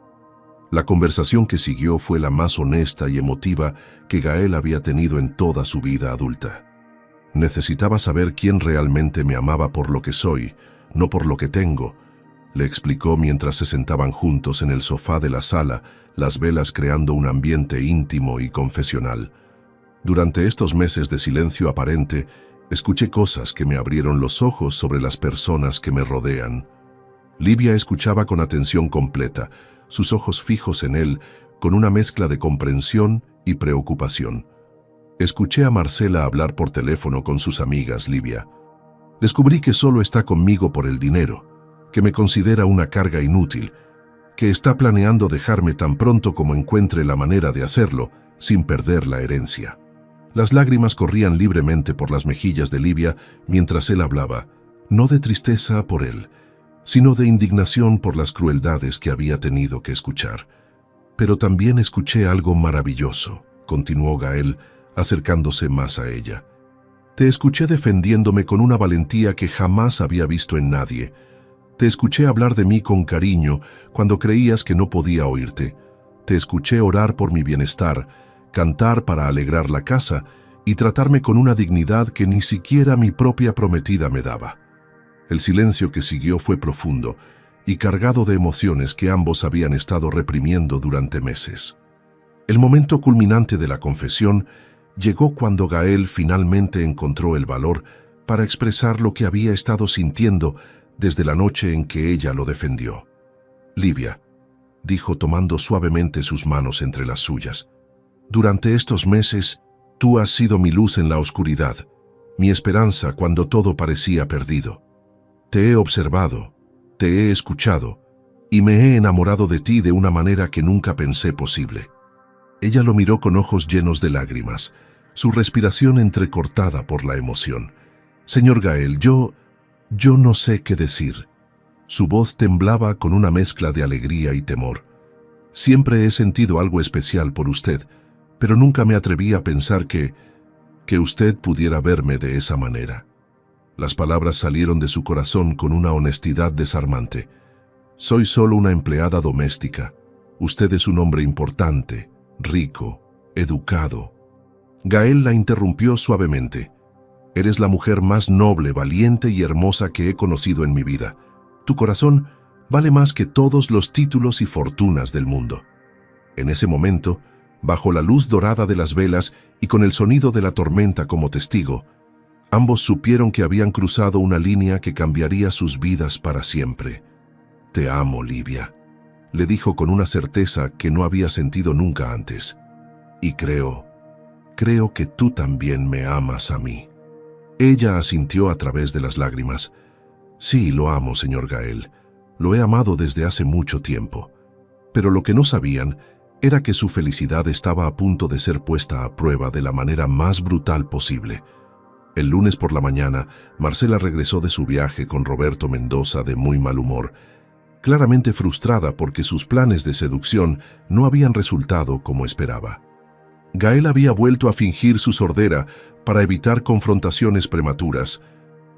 La conversación que siguió fue la más honesta y emotiva que Gael había tenido en toda su vida adulta. «Necesitaba saber quién realmente me amaba por lo que soy, no por lo que tengo», le explicó mientras se sentaban juntos en el sofá de la sala, las velas creando un ambiente íntimo y confesional. «Durante estos meses de silencio aparente, escuché cosas que me abrieron los ojos sobre las personas que me rodean». Livia escuchaba con atención completa, sus ojos fijos en él, con una mezcla de comprensión y preocupación. «Escuché a Marcela hablar por teléfono con sus amigas, Livia. Descubrí que solo está conmigo por el dinero, que me considera una carga inútil, que está planeando dejarme tan pronto como encuentre la manera de hacerlo, sin perder la herencia». Las lágrimas corrían libremente por las mejillas de Livia mientras él hablaba, no de tristeza por él, sino de indignación por las crueldades que había tenido que escuchar. «Pero también escuché algo maravilloso», continuó Gael, acercándose más a ella. «Te escuché defendiéndome con una valentía que jamás había visto en nadie. Te escuché hablar de mí con cariño cuando creías que no podía oírte. Te escuché orar por mi bienestar, cantar para alegrar la casa y tratarme con una dignidad que ni siquiera mi propia prometida me daba». El silencio que siguió fue profundo y cargado de emociones que ambos habían estado reprimiendo durante meses. El momento culminante de la confesión llegó cuando Gael finalmente encontró el valor para expresar lo que había estado sintiendo desde la noche en que ella lo defendió. Livia, dijo tomando suavemente sus manos entre las suyas, durante estos meses tú has sido mi luz en la oscuridad, mi esperanza cuando todo parecía perdido. Te he observado, te he escuchado y me he enamorado de ti de una manera que nunca pensé posible. Ella lo miró con ojos llenos de lágrimas, su respiración entrecortada por la emoción. Señor Gael, yo no sé qué decir. Su voz temblaba con una mezcla de alegría y temor. Siempre he sentido algo especial por usted, pero nunca me atreví a pensar que usted pudiera verme de esa manera. Las palabras salieron de su corazón con una honestidad desarmante. Soy solo una empleada doméstica. Usted es un hombre importante, rico, educado. Gael la interrumpió suavemente. Eres la mujer más noble, valiente y hermosa que he conocido en mi vida. Tu corazón vale más que todos los títulos y fortunas del mundo. En ese momento, bajo la luz dorada de las velas y con el sonido de la tormenta como testigo, ambos supieron que habían cruzado una línea que cambiaría sus vidas para siempre. Te amo, Livia, le dijo con una certeza que no había sentido nunca antes. Y creo que tú también me amas a mí. Ella asintió a través de las lágrimas. Sí, lo amo, señor Gael. Lo he amado desde hace mucho tiempo. Pero lo que no sabían era que su felicidad estaba a punto de ser puesta a prueba de la manera más brutal posible. El lunes por la mañana, Marcela regresó de su viaje con Roberto Mendoza de muy mal humor, claramente frustrada porque sus planes de seducción no habían resultado como esperaba. Gael había vuelto a fingir su sordera para evitar confrontaciones prematuras,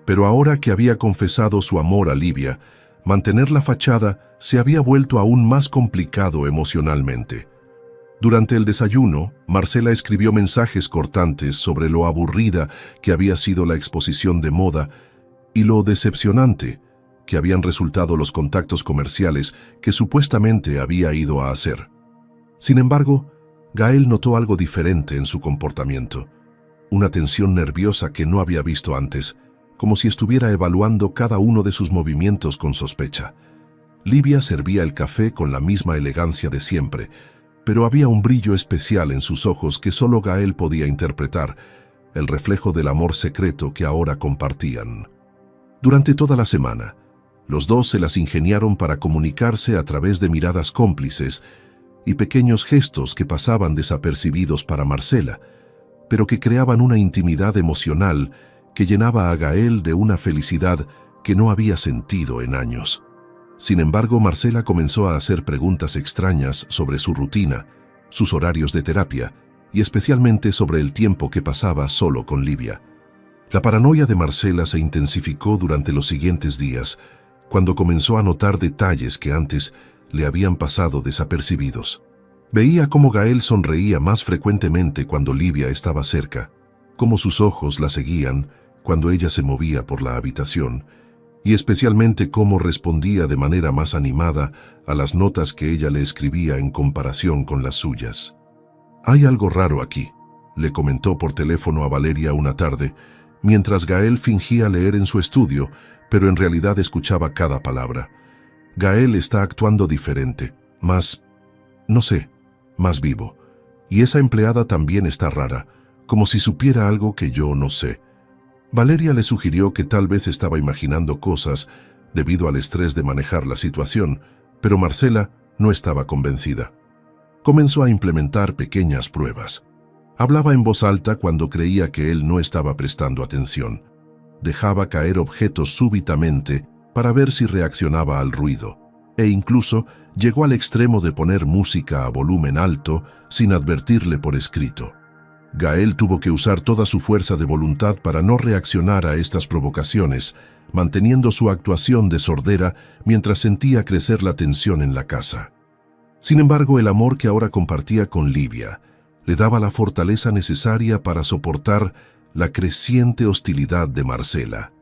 pero ahora que había confesado su amor a Livia, mantener la fachada se había vuelto aún más complicado emocionalmente. Durante el desayuno, Marcela escribió mensajes cortantes sobre lo aburrida que había sido la exposición de moda y lo decepcionante que habían resultado los contactos comerciales que supuestamente había ido a hacer. Sin embargo, Gael notó algo diferente en su comportamiento, una tensión nerviosa que no había visto antes, como si estuviera evaluando cada uno de sus movimientos con sospecha. Livia servía el café con la misma elegancia de siempre, pero había un brillo especial en sus ojos que solo Gael podía interpretar, el reflejo del amor secreto que ahora compartían. Durante toda la semana, los dos se las ingeniaron para comunicarse a través de miradas cómplices y pequeños gestos que pasaban desapercibidos para Marcela, pero que creaban una intimidad emocional que llenaba a Gael de una felicidad que no había sentido en años. Sin embargo, Marcela comenzó a hacer preguntas extrañas sobre su rutina, sus horarios de terapia y especialmente sobre el tiempo que pasaba solo con Livia. La paranoia de Marcela se intensificó durante los siguientes días, cuando comenzó a notar detalles que antes le habían pasado desapercibidos. Veía cómo Gael sonreía más frecuentemente cuando Livia estaba cerca, cómo sus ojos la seguían cuando ella se movía por la habitación, y especialmente cómo respondía de manera más animada a las notas que ella le escribía en comparación con las suyas. «Hay algo raro aquí», le comentó por teléfono a Valeria una tarde, mientras Gael fingía leer en su estudio, pero en realidad escuchaba cada palabra. «Gael está actuando diferente, más vivo. Y esa empleada también está rara, como si supiera algo que yo no sé». Valeria le sugirió que tal vez estaba imaginando cosas debido al estrés de manejar la situación, pero Marcela no estaba convencida. Comenzó a implementar pequeñas pruebas. Hablaba en voz alta cuando creía que él no estaba prestando atención. Dejaba caer objetos súbitamente para ver si reaccionaba al ruido, e incluso llegó al extremo de poner música a volumen alto sin advertirle por escrito. Gael tuvo que usar toda su fuerza de voluntad para no reaccionar a estas provocaciones, manteniendo su actuación de sordera mientras sentía crecer la tensión en la casa. Sin embargo, el amor que ahora compartía con Livia le daba la fortaleza necesaria para soportar la creciente hostilidad de Marcela.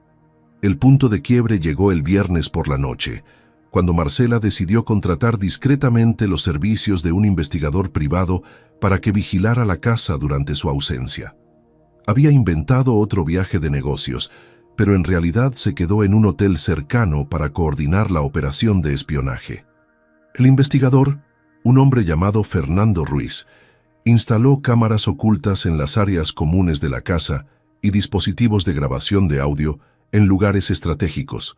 El punto de quiebre llegó el viernes por la noche, cuando Marcela decidió contratar discretamente los servicios de un investigador privado para que vigilara la casa durante su ausencia. Había inventado otro viaje de negocios, pero en realidad se quedó en un hotel cercano para coordinar la operación de espionaje. El investigador, un hombre llamado Fernando Ruiz, instaló cámaras ocultas en las áreas comunes de la casa y dispositivos de grabación de audio en lugares estratégicos.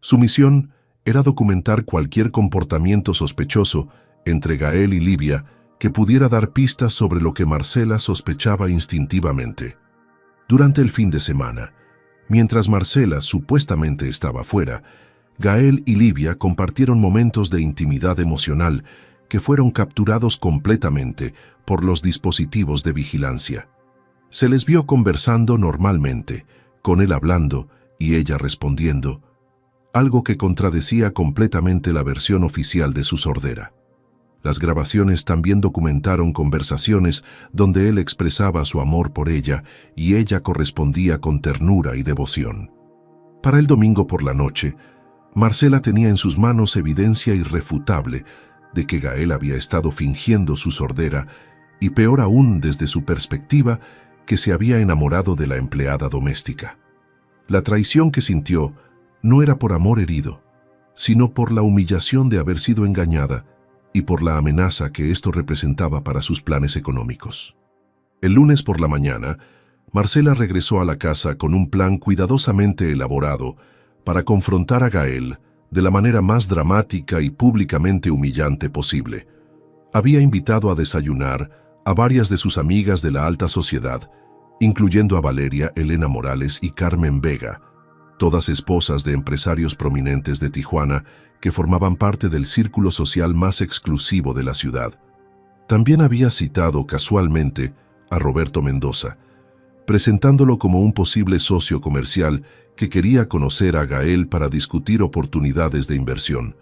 Su misión era documentar cualquier comportamiento sospechoso entre Gael y Livia que pudiera dar pistas sobre lo que Marcela sospechaba instintivamente. Durante el fin de semana, mientras Marcela supuestamente estaba fuera, Gael y Livia compartieron momentos de intimidad emocional que fueron capturados completamente por los dispositivos de vigilancia. Se les vio conversando normalmente, con él hablando y ella respondiendo, algo que contradecía completamente la versión oficial de su sordera. Las grabaciones también documentaron conversaciones donde él expresaba su amor por ella y ella correspondía con ternura y devoción. Para el domingo por la noche, Marcela tenía en sus manos evidencia irrefutable de que Gael había estado fingiendo su sordera y, peor aún desde su perspectiva, que se había enamorado de la empleada doméstica. La traición que sintió no era por amor herido, sino por la humillación de haber sido engañada y por la amenaza que esto representaba para sus planes económicos. El lunes por la mañana, Marcela regresó a la casa con un plan cuidadosamente elaborado para confrontar a Gael de la manera más dramática y públicamente humillante posible. Había invitado a desayunar a varias de sus amigas de la alta sociedad, incluyendo a Valeria Elena Morales y Carmen Vega, todas esposas de empresarios prominentes de Tijuana que formaban parte del círculo social más exclusivo de la ciudad. También había citado casualmente a Roberto Mendoza, presentándolo como un posible socio comercial que quería conocer a Gael para discutir oportunidades de inversión.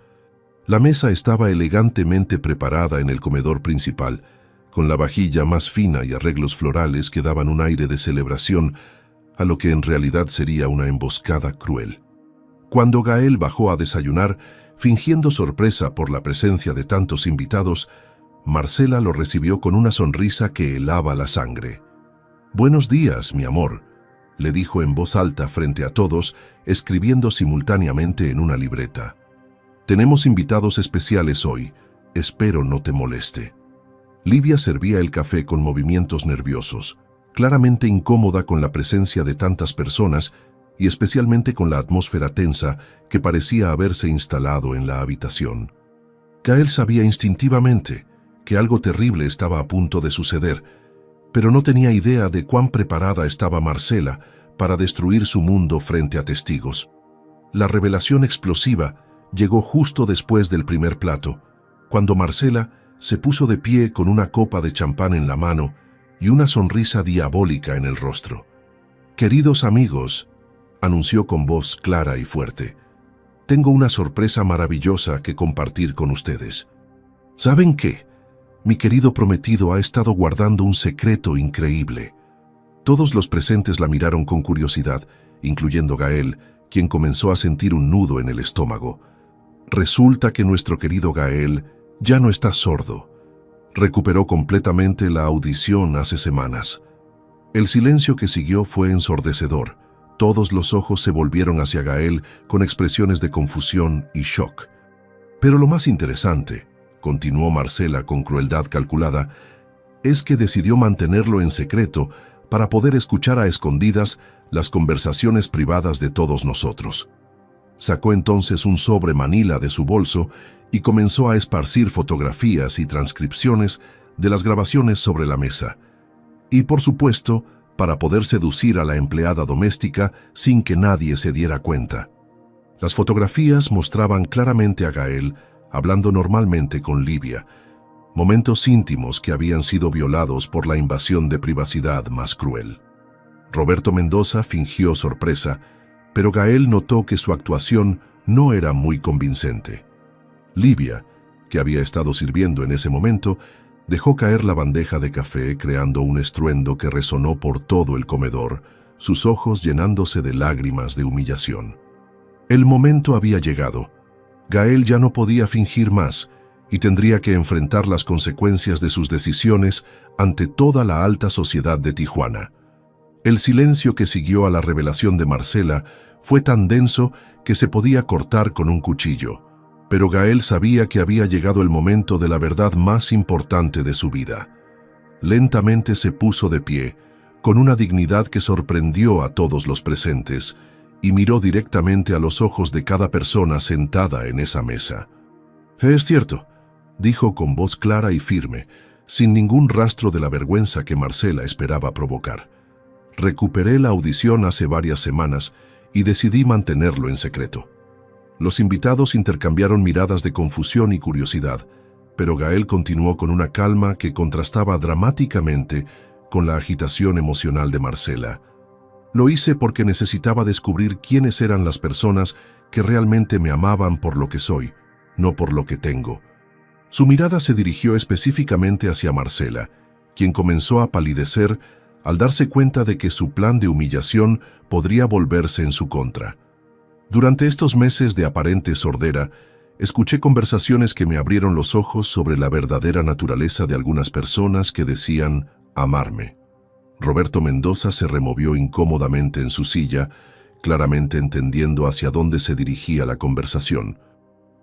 La mesa estaba elegantemente preparada en el comedor principal, con la vajilla más fina y arreglos florales que daban un aire de celebración a lo que en realidad sería una emboscada cruel. Cuando Gael bajó a desayunar, fingiendo sorpresa por la presencia de tantos invitados, Marcela lo recibió con una sonrisa que helaba la sangre. «Buenos días, mi amor», le dijo en voz alta frente a todos, escribiendo simultáneamente en una libreta. «Tenemos invitados especiales hoy. Espero no te moleste». Livia servía el café con movimientos nerviosos, claramente incómoda con la presencia de tantas personas y especialmente con la atmósfera tensa que parecía haberse instalado en la habitación. Gael sabía instintivamente que algo terrible estaba a punto de suceder, pero no tenía idea de cuán preparada estaba Marcela para destruir su mundo frente a testigos. La revelación explosiva llegó justo después del primer plato, cuando Marcela se puso de pie con una copa de champán en la mano y una sonrisa diabólica en el rostro. «Queridos amigos», anunció con voz clara y fuerte, «tengo una sorpresa maravillosa que compartir con ustedes. ¿Saben qué? Mi querido prometido ha estado guardando un secreto increíble». Todos los presentes la miraron con curiosidad, incluyendo Gael, quien comenzó a sentir un nudo en el estómago. Resulta que nuestro querido Gael ya no está sordo. Recuperó completamente la audición hace semanas. El silencio que siguió fue ensordecedor. Todos los ojos se volvieron hacia Gael con expresiones de confusión y shock. Pero lo más interesante, continuó Marcela con crueldad calculada, es que decidió mantenerlo en secreto para poder escuchar a escondidas las conversaciones privadas de todos nosotros. Sacó entonces un sobre manila de su bolso y comenzó a esparcir fotografías y transcripciones de las grabaciones sobre la mesa. Y por supuesto, para poder seducir a la empleada doméstica sin que nadie se diera cuenta. Las fotografías mostraban claramente a Gael hablando normalmente con Livia, momentos íntimos que habían sido violados por la invasión de privacidad más cruel. Roberto Mendoza fingió sorpresa, pero Gael notó que su actuación no era muy convincente. Livia, que había estado sirviendo en ese momento, dejó caer la bandeja de café creando un estruendo que resonó por todo el comedor, sus ojos llenándose de lágrimas de humillación. El momento había llegado. Gael ya no podía fingir más y tendría que enfrentar las consecuencias de sus decisiones ante toda la alta sociedad de Tijuana. El silencio que siguió a la revelación de Marcela fue tan denso que se podía cortar con un cuchillo, pero Gael sabía que había llegado el momento de la verdad más importante de su vida. Lentamente se puso de pie, con una dignidad que sorprendió a todos los presentes, y miró directamente a los ojos de cada persona sentada en esa mesa. «Es cierto», dijo con voz clara y firme, sin ningún rastro de la vergüenza que Marcela esperaba provocar. «Recuperé la audición hace varias semanas y decidí mantenerlo en secreto». Los invitados intercambiaron miradas de confusión y curiosidad, pero Gael continuó con una calma que contrastaba dramáticamente con la agitación emocional de Marcela. «Lo hice porque necesitaba descubrir quiénes eran las personas que realmente me amaban por lo que soy, no por lo que tengo». Su mirada se dirigió específicamente hacia Marcela, quien comenzó a palidecer al darse cuenta de que su plan de humillación podría volverse en su contra. Durante estos meses de aparente sordera, escuché conversaciones que me abrieron los ojos sobre la verdadera naturaleza de algunas personas que decían amarme. Roberto Mendoza se removió incómodamente en su silla, claramente entendiendo hacia dónde se dirigía la conversación.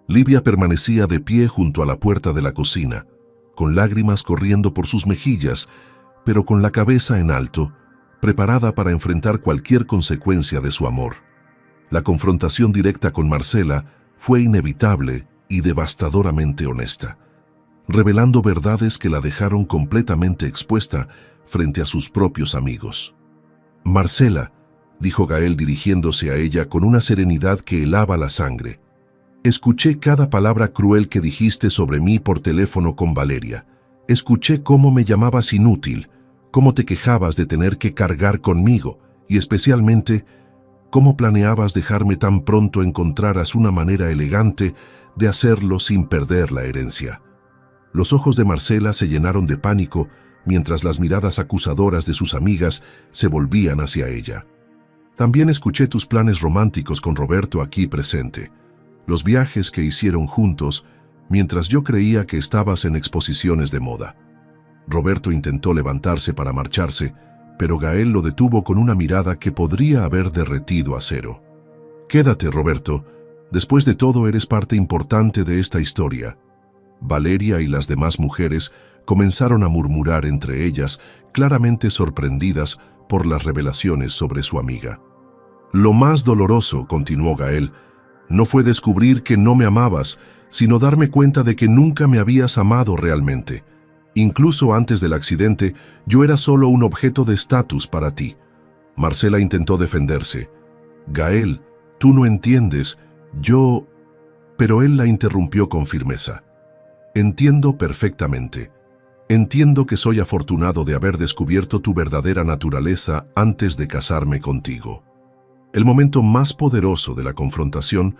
Livia permanecía de pie junto a la puerta de la cocina, con lágrimas corriendo por sus mejillas, pero con la cabeza en alto, preparada para enfrentar cualquier consecuencia de su amor. La confrontación directa con Marcela fue inevitable y devastadoramente honesta, revelando verdades que la dejaron completamente expuesta frente a sus propios amigos. «Marcela», dijo Gael dirigiéndose a ella con una serenidad que helaba la sangre, «escuché cada palabra cruel que dijiste sobre mí por teléfono con Valeria. Escuché cómo me llamabas inútil, cómo te quejabas de tener que cargar conmigo y especialmente cómo planeabas dejarme tan pronto encontraras una manera elegante de hacerlo sin perder la herencia». Los ojos de Marcela se llenaron de pánico mientras las miradas acusadoras de sus amigas se volvían hacia ella. «También escuché tus planes románticos con Roberto aquí presente, los viajes que hicieron juntos mientras yo creía que estabas en exposiciones de moda». Roberto intentó levantarse para marcharse, pero Gael lo detuvo con una mirada que podría haber derretido acero. «Quédate, Roberto. Después de todo, eres parte importante de esta historia». Valeria y las demás mujeres comenzaron a murmurar entre ellas, claramente sorprendidas por las revelaciones sobre su amiga. «Lo más doloroso», continuó Gael, «no fue descubrir que no me amabas, sino darme cuenta de que nunca me habías amado realmente. Incluso antes del accidente, yo era solo un objeto de estatus para ti». Marcela intentó defenderse. «Gael, tú no entiendes, yo...» Pero él la interrumpió con firmeza. «Entiendo perfectamente. Entiendo que soy afortunado de haber descubierto tu verdadera naturaleza antes de casarme contigo». El momento más poderoso de la confrontación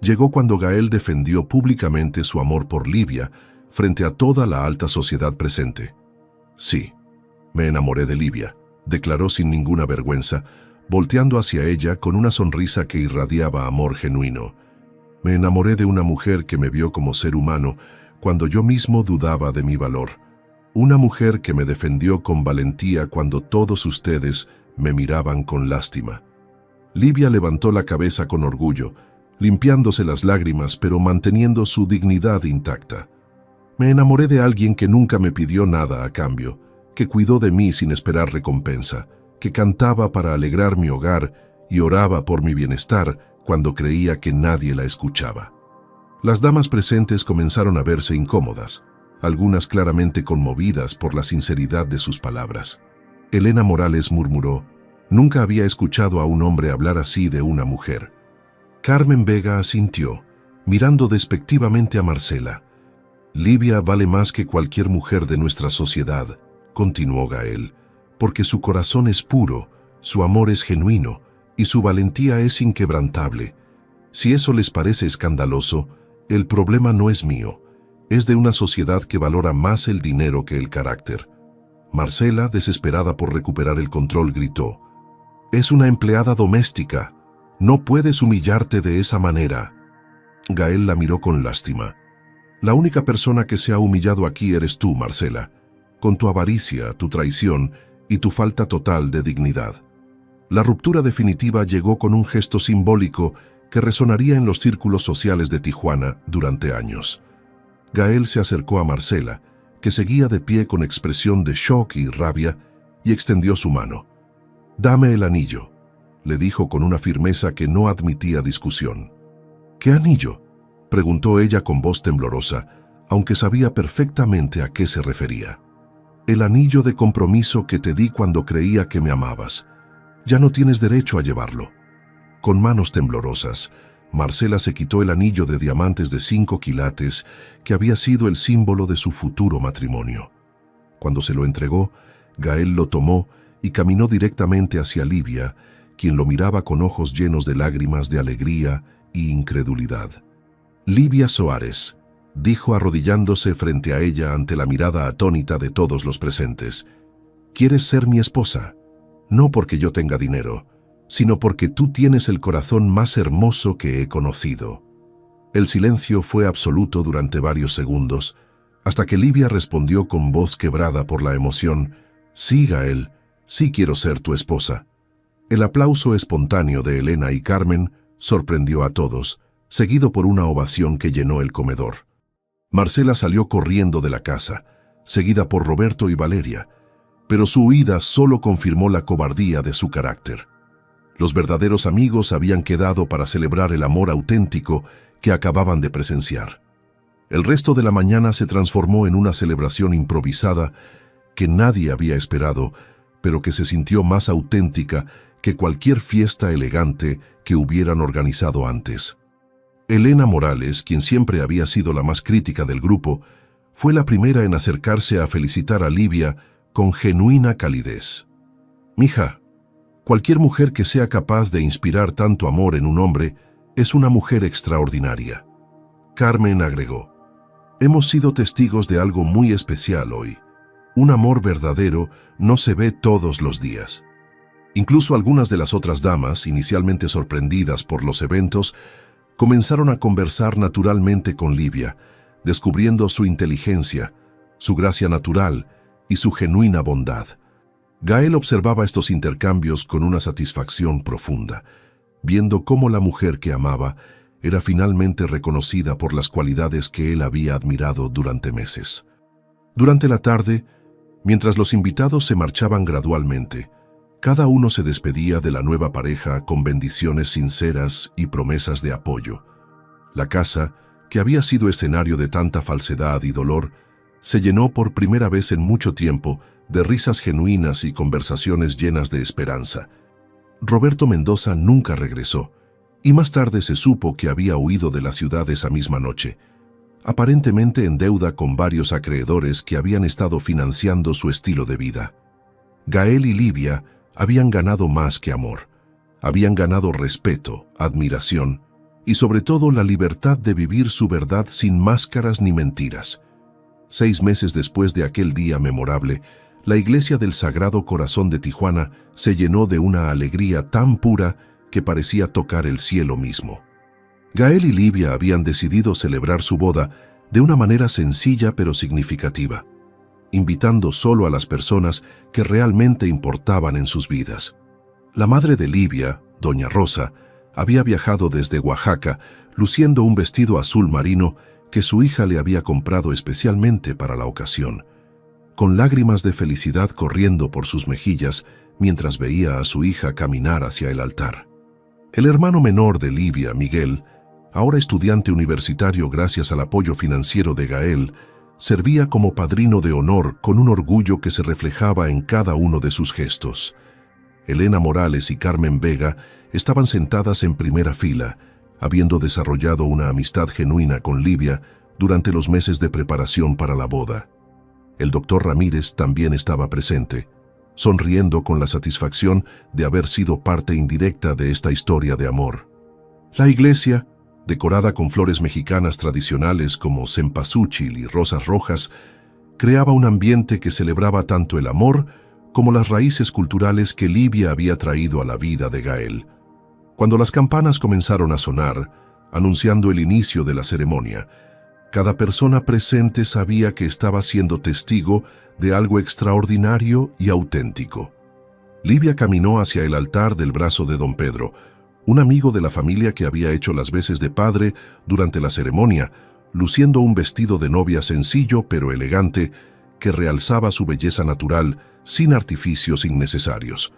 llegó cuando Gael defendió públicamente su amor por Livia frente a toda la alta sociedad presente. «Sí, me enamoré de Livia», declaró sin ninguna vergüenza, volteando hacia ella con una sonrisa que irradiaba amor genuino. «Me enamoré de una mujer que me vio como ser humano cuando yo mismo dudaba de mi valor. Una mujer que me defendió con valentía cuando todos ustedes me miraban con lástima». Livia levantó la cabeza con orgullo, limpiándose las lágrimas pero manteniendo su dignidad intacta. «Me enamoré de alguien que nunca me pidió nada a cambio, que cuidó de mí sin esperar recompensa, que cantaba para alegrar mi hogar y oraba por mi bienestar cuando creía que nadie la escuchaba». Las damas presentes comenzaron a verse incómodas, algunas claramente conmovidas por la sinceridad de sus palabras. Elena Morales murmuró: «Nunca había escuchado a un hombre hablar así de una mujer». Carmen Vega asintió, mirando despectivamente a Marcela. «Livia vale más que cualquier mujer de nuestra sociedad», continuó Gael, «porque su corazón es puro, su amor es genuino y su valentía es inquebrantable. Si eso les parece escandaloso, el problema no es mío, es de una sociedad que valora más el dinero que el carácter». Marcela, desesperada por recuperar el control, gritó: «Es una empleada doméstica. No puedes humillarte de esa manera». Gael la miró con lástima. «La única persona que se ha humillado aquí eres tú, Marcela. Con tu avaricia, tu traición y tu falta total de dignidad. La ruptura definitiva llegó con un gesto simbólico que resonaría en los círculos sociales de Tijuana durante años. Gael se acercó a Marcela, que seguía de pie con expresión de shock y rabia, y extendió su mano. «Dame el anillo», le dijo con una firmeza que no admitía discusión. «¿Qué anillo?», preguntó ella con voz temblorosa, aunque sabía perfectamente a qué se refería. «El anillo de compromiso que te di cuando creía que me amabas. Ya no tienes derecho a llevarlo». Con manos temblorosas, Marcela se quitó el anillo de diamantes de 5 quilates que había sido el símbolo de su futuro matrimonio. Cuando se lo entregó, Gael lo tomó y caminó directamente hacia Livia, quien lo miraba con ojos llenos de lágrimas de alegría e incredulidad. «Livia Soares», dijo arrodillándose frente a ella ante la mirada atónita de todos los presentes, «¿quieres ser mi esposa? No porque yo tenga dinero, sino porque tú tienes el corazón más hermoso que he conocido». El silencio fue absoluto durante varios segundos, hasta que Livia respondió con voz quebrada por la emoción, «Sí, Gael, sí quiero ser tu esposa». El aplauso espontáneo de Elena y Carmen sorprendió a todos, seguido por una ovación que llenó el comedor. Marcela salió corriendo de la casa, seguida por Roberto y Valeria, pero su huida solo confirmó la cobardía de su carácter. Los verdaderos amigos habían quedado para celebrar el amor auténtico que acababan de presenciar. El resto de la mañana se transformó en una celebración improvisada que nadie había esperado, pero que se sintió más auténtica que cualquier fiesta elegante que hubieran organizado antes. Elena Morales, quien siempre había sido la más crítica del grupo, fue la primera en acercarse a felicitar a Livia con genuina calidez. «Mija, cualquier mujer que sea capaz de inspirar tanto amor en un hombre es una mujer extraordinaria». Carmen agregó, «Hemos sido testigos de algo muy especial hoy. Un amor verdadero no se ve todos los días». Incluso algunas de las otras damas, inicialmente sorprendidas por los eventos, comenzaron a conversar naturalmente con Livia, descubriendo su inteligencia, su gracia natural y su genuina bondad. Gael observaba estos intercambios con una satisfacción profunda, viendo cómo la mujer que amaba era finalmente reconocida por las cualidades que él había admirado durante meses. Durante la tarde, mientras los invitados se marchaban gradualmente, cada uno se despedía de la nueva pareja con bendiciones sinceras y promesas de apoyo. La casa, que había sido escenario de tanta falsedad y dolor, se llenó por primera vez en mucho tiempo de risas genuinas y conversaciones llenas de esperanza. Roberto Mendoza nunca regresó, y más tarde se supo que había huido de la ciudad esa misma noche, aparentemente en deuda con varios acreedores que habían estado financiando su estilo de vida. Gael y Livia habían ganado más que amor. Habían ganado respeto, admiración y sobre todo la libertad de vivir su verdad sin máscaras ni mentiras. 6 meses después de aquel día memorable, la iglesia del Sagrado Corazón de Tijuana se llenó de una alegría tan pura que parecía tocar el cielo mismo. Gael y Livia habían decidido celebrar su boda de una manera sencilla pero significativa, invitando solo a las personas que realmente importaban en sus vidas. La madre de Livia, doña Rosa, había viajado desde Oaxaca luciendo un vestido azul marino que su hija le había comprado especialmente para la ocasión, con lágrimas de felicidad corriendo por sus mejillas mientras veía a su hija caminar hacia el altar. El hermano menor de Livia, Miguel, ahora estudiante universitario gracias al apoyo financiero de Gael, servía como padrino de honor con un orgullo que se reflejaba en cada uno de sus gestos. Elena Morales y Carmen Vega estaban sentadas en primera fila, habiendo desarrollado una amistad genuina con Livia durante los meses de preparación para la boda. El doctor Ramírez también estaba presente, sonriendo con la satisfacción de haber sido parte indirecta de esta historia de amor. La iglesia, decorada con flores mexicanas tradicionales como cempasúchil y rosas rojas, creaba un ambiente que celebraba tanto el amor como las raíces culturales que Livia había traído a la vida de Gael. Cuando las campanas comenzaron a sonar, anunciando el inicio de la ceremonia, Cada persona presente sabía que estaba siendo testigo de algo extraordinario y auténtico. Livia caminó hacia el altar del brazo de don Pedro, un amigo de la familia que había hecho las veces de padre durante la ceremonia, luciendo un vestido de novia sencillo pero elegante que realzaba su belleza natural sin artificios innecesarios.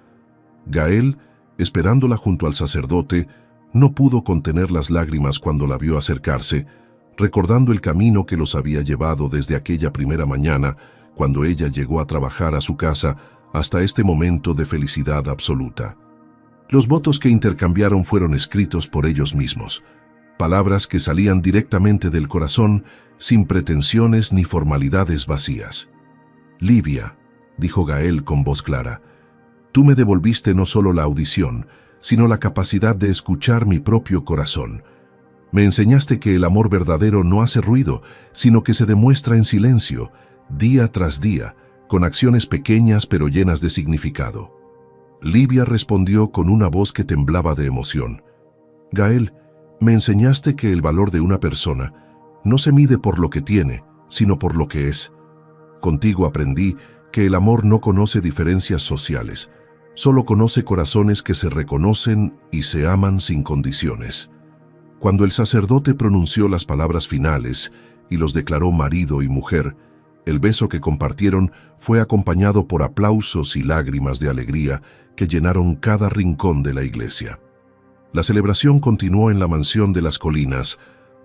Gael, esperándola junto al sacerdote, no pudo contener las lágrimas cuando la vio acercarse, recordando el camino que los había llevado desde aquella primera mañana, cuando ella llegó a trabajar a su casa, hasta este momento de felicidad absoluta. Los votos que intercambiaron fueron escritos por ellos mismos, palabras que salían directamente del corazón, sin pretensiones ni formalidades vacías. «Livia», dijo Gael con voz clara, «tú me devolviste no solo la audición, sino la capacidad de escuchar mi propio corazón. Me enseñaste que el amor verdadero no hace ruido, sino que se demuestra en silencio, día tras día, con acciones pequeñas pero llenas de significado». Livia respondió con una voz que temblaba de emoción. «Gael, me enseñaste que el valor de una persona no se mide por lo que tiene, sino por lo que es. Contigo aprendí que el amor no conoce diferencias sociales, solo conoce corazones que se reconocen y se aman sin condiciones». Cuando el sacerdote pronunció las palabras finales y los declaró marido y mujer, el beso que compartieron fue acompañado por aplausos y lágrimas de alegría que llenaron cada rincón de la iglesia. La celebración continuó en la mansión de las colinas,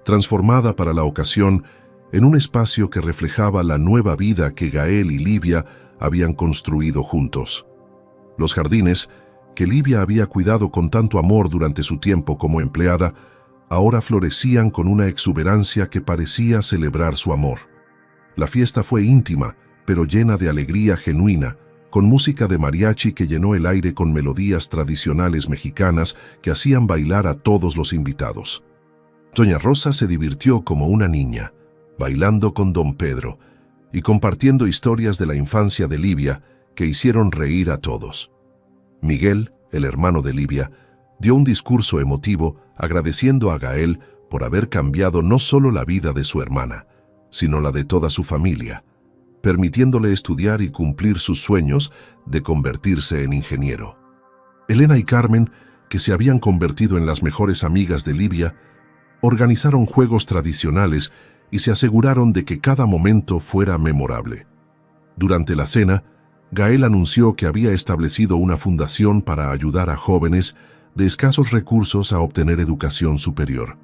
transformada para la ocasión en un espacio que reflejaba la nueva vida que Gael y Livia habían construido juntos. Los jardines, que Livia había cuidado con tanto amor durante su tiempo como empleada, ahora florecían con una exuberancia que parecía celebrar su amor. La fiesta fue íntima, pero llena de alegría genuina, con música de mariachi que llenó el aire con melodías tradicionales mexicanas que hacían bailar a todos los invitados. Doña Rosa se divirtió como una niña, bailando con don Pedro y compartiendo historias de la infancia de Livia que hicieron reír a todos. Miguel, el hermano de Livia, dio un discurso emotivo agradeciendo a Gael por haber cambiado no solo la vida de su hermana, sino la de toda su familia, permitiéndole estudiar y cumplir sus sueños de convertirse en ingeniero. Elena y Carmen, que se habían convertido en las mejores amigas de Livia, organizaron juegos tradicionales y se aseguraron de que cada momento fuera memorable. Durante la cena, Gael anunció que había establecido una fundación para ayudar a jóvenes de escasos recursos a obtener educación superior,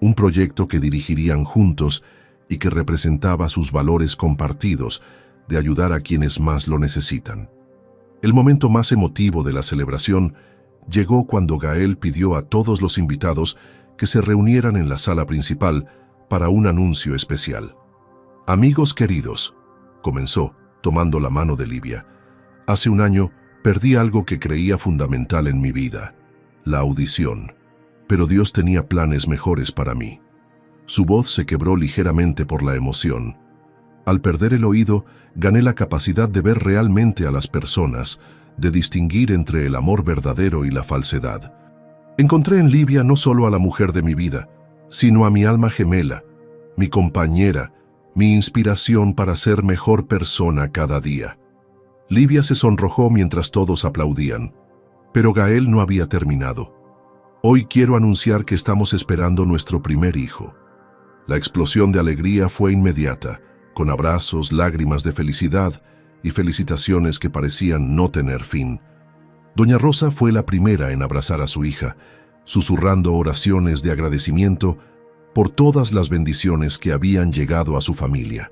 un proyecto que dirigirían juntos y que representaba sus valores compartidos de ayudar a quienes más lo necesitan. El momento más emotivo de la celebración llegó cuando Gael pidió a todos los invitados que se reunieran en la sala principal para un anuncio especial. «Amigos queridos», comenzó, tomando la mano de Livia, «hace un año perdí algo que creía fundamental en mi vida, la audición, pero Dios tenía planes mejores para mí». Su voz se quebró ligeramente por la emoción. Al perder el oído, gané la capacidad de ver realmente a las personas, de distinguir entre el amor verdadero y la falsedad. Encontré en Livia no solo a la mujer de mi vida, sino a mi alma gemela, mi compañera, mi inspiración para ser mejor persona cada día. Livia se sonrojó mientras todos aplaudían, pero Gael no había terminado. «Hoy quiero anunciar que estamos esperando nuestro primer hijo». La explosión de alegría fue inmediata, con abrazos, lágrimas de felicidad y felicitaciones que parecían no tener fin. Doña Rosa fue la primera en abrazar a su hija, susurrando oraciones de agradecimiento por todas las bendiciones que habían llegado a su familia.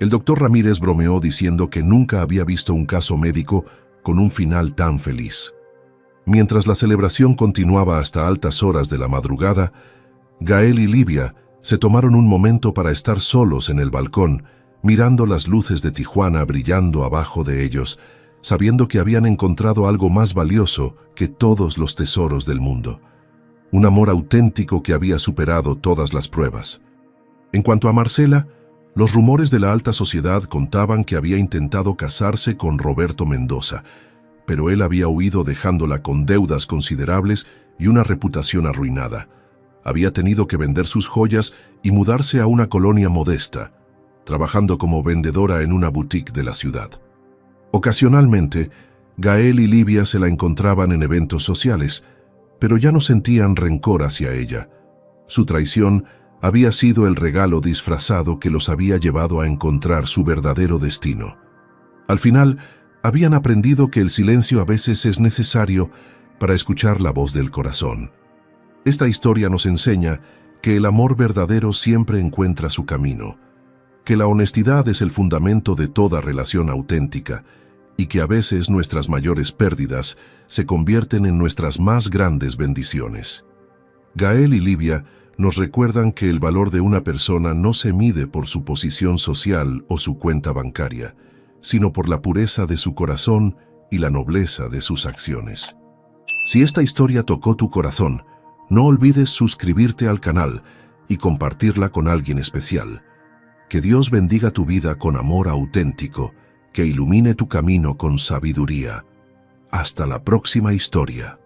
El doctor Ramírez bromeó diciendo que nunca había visto un caso médico con un final tan feliz. Mientras la celebración continuaba hasta altas horas de la madrugada, Gael y Livia se tomaron un momento para estar solos en el balcón, mirando las luces de Tijuana brillando abajo de ellos, sabiendo que habían encontrado algo más valioso que todos los tesoros del mundo. Un amor auténtico que había superado todas las pruebas. En cuanto a Marcela, los rumores de la alta sociedad contaban que había intentado casarse con Roberto Mendoza, pero él había huido dejándola con deudas considerables y una reputación arruinada. Había tenido que vender sus joyas y mudarse a una colonia modesta, trabajando como vendedora en una boutique de la ciudad. Ocasionalmente, Gael y Livia se la encontraban en eventos sociales, pero ya no sentían rencor hacia ella. Su traición había sido el regalo disfrazado que los había llevado a encontrar su verdadero destino. Al final, habían aprendido que el silencio a veces es necesario para escuchar la voz del corazón. Esta historia nos enseña que el amor verdadero siempre encuentra su camino, que la honestidad es el fundamento de toda relación auténtica y que a veces nuestras mayores pérdidas se convierten en nuestras más grandes bendiciones. Gael y Livia nos recuerdan que el valor de una persona no se mide por su posición social o su cuenta bancaria, sino por la pureza de su corazón y la nobleza de sus acciones. Si esta historia tocó tu corazón, no olvides suscribirte al canal y compartirla con alguien especial. Que Dios bendiga tu vida con amor auténtico, que ilumine tu camino con sabiduría. Hasta la próxima historia.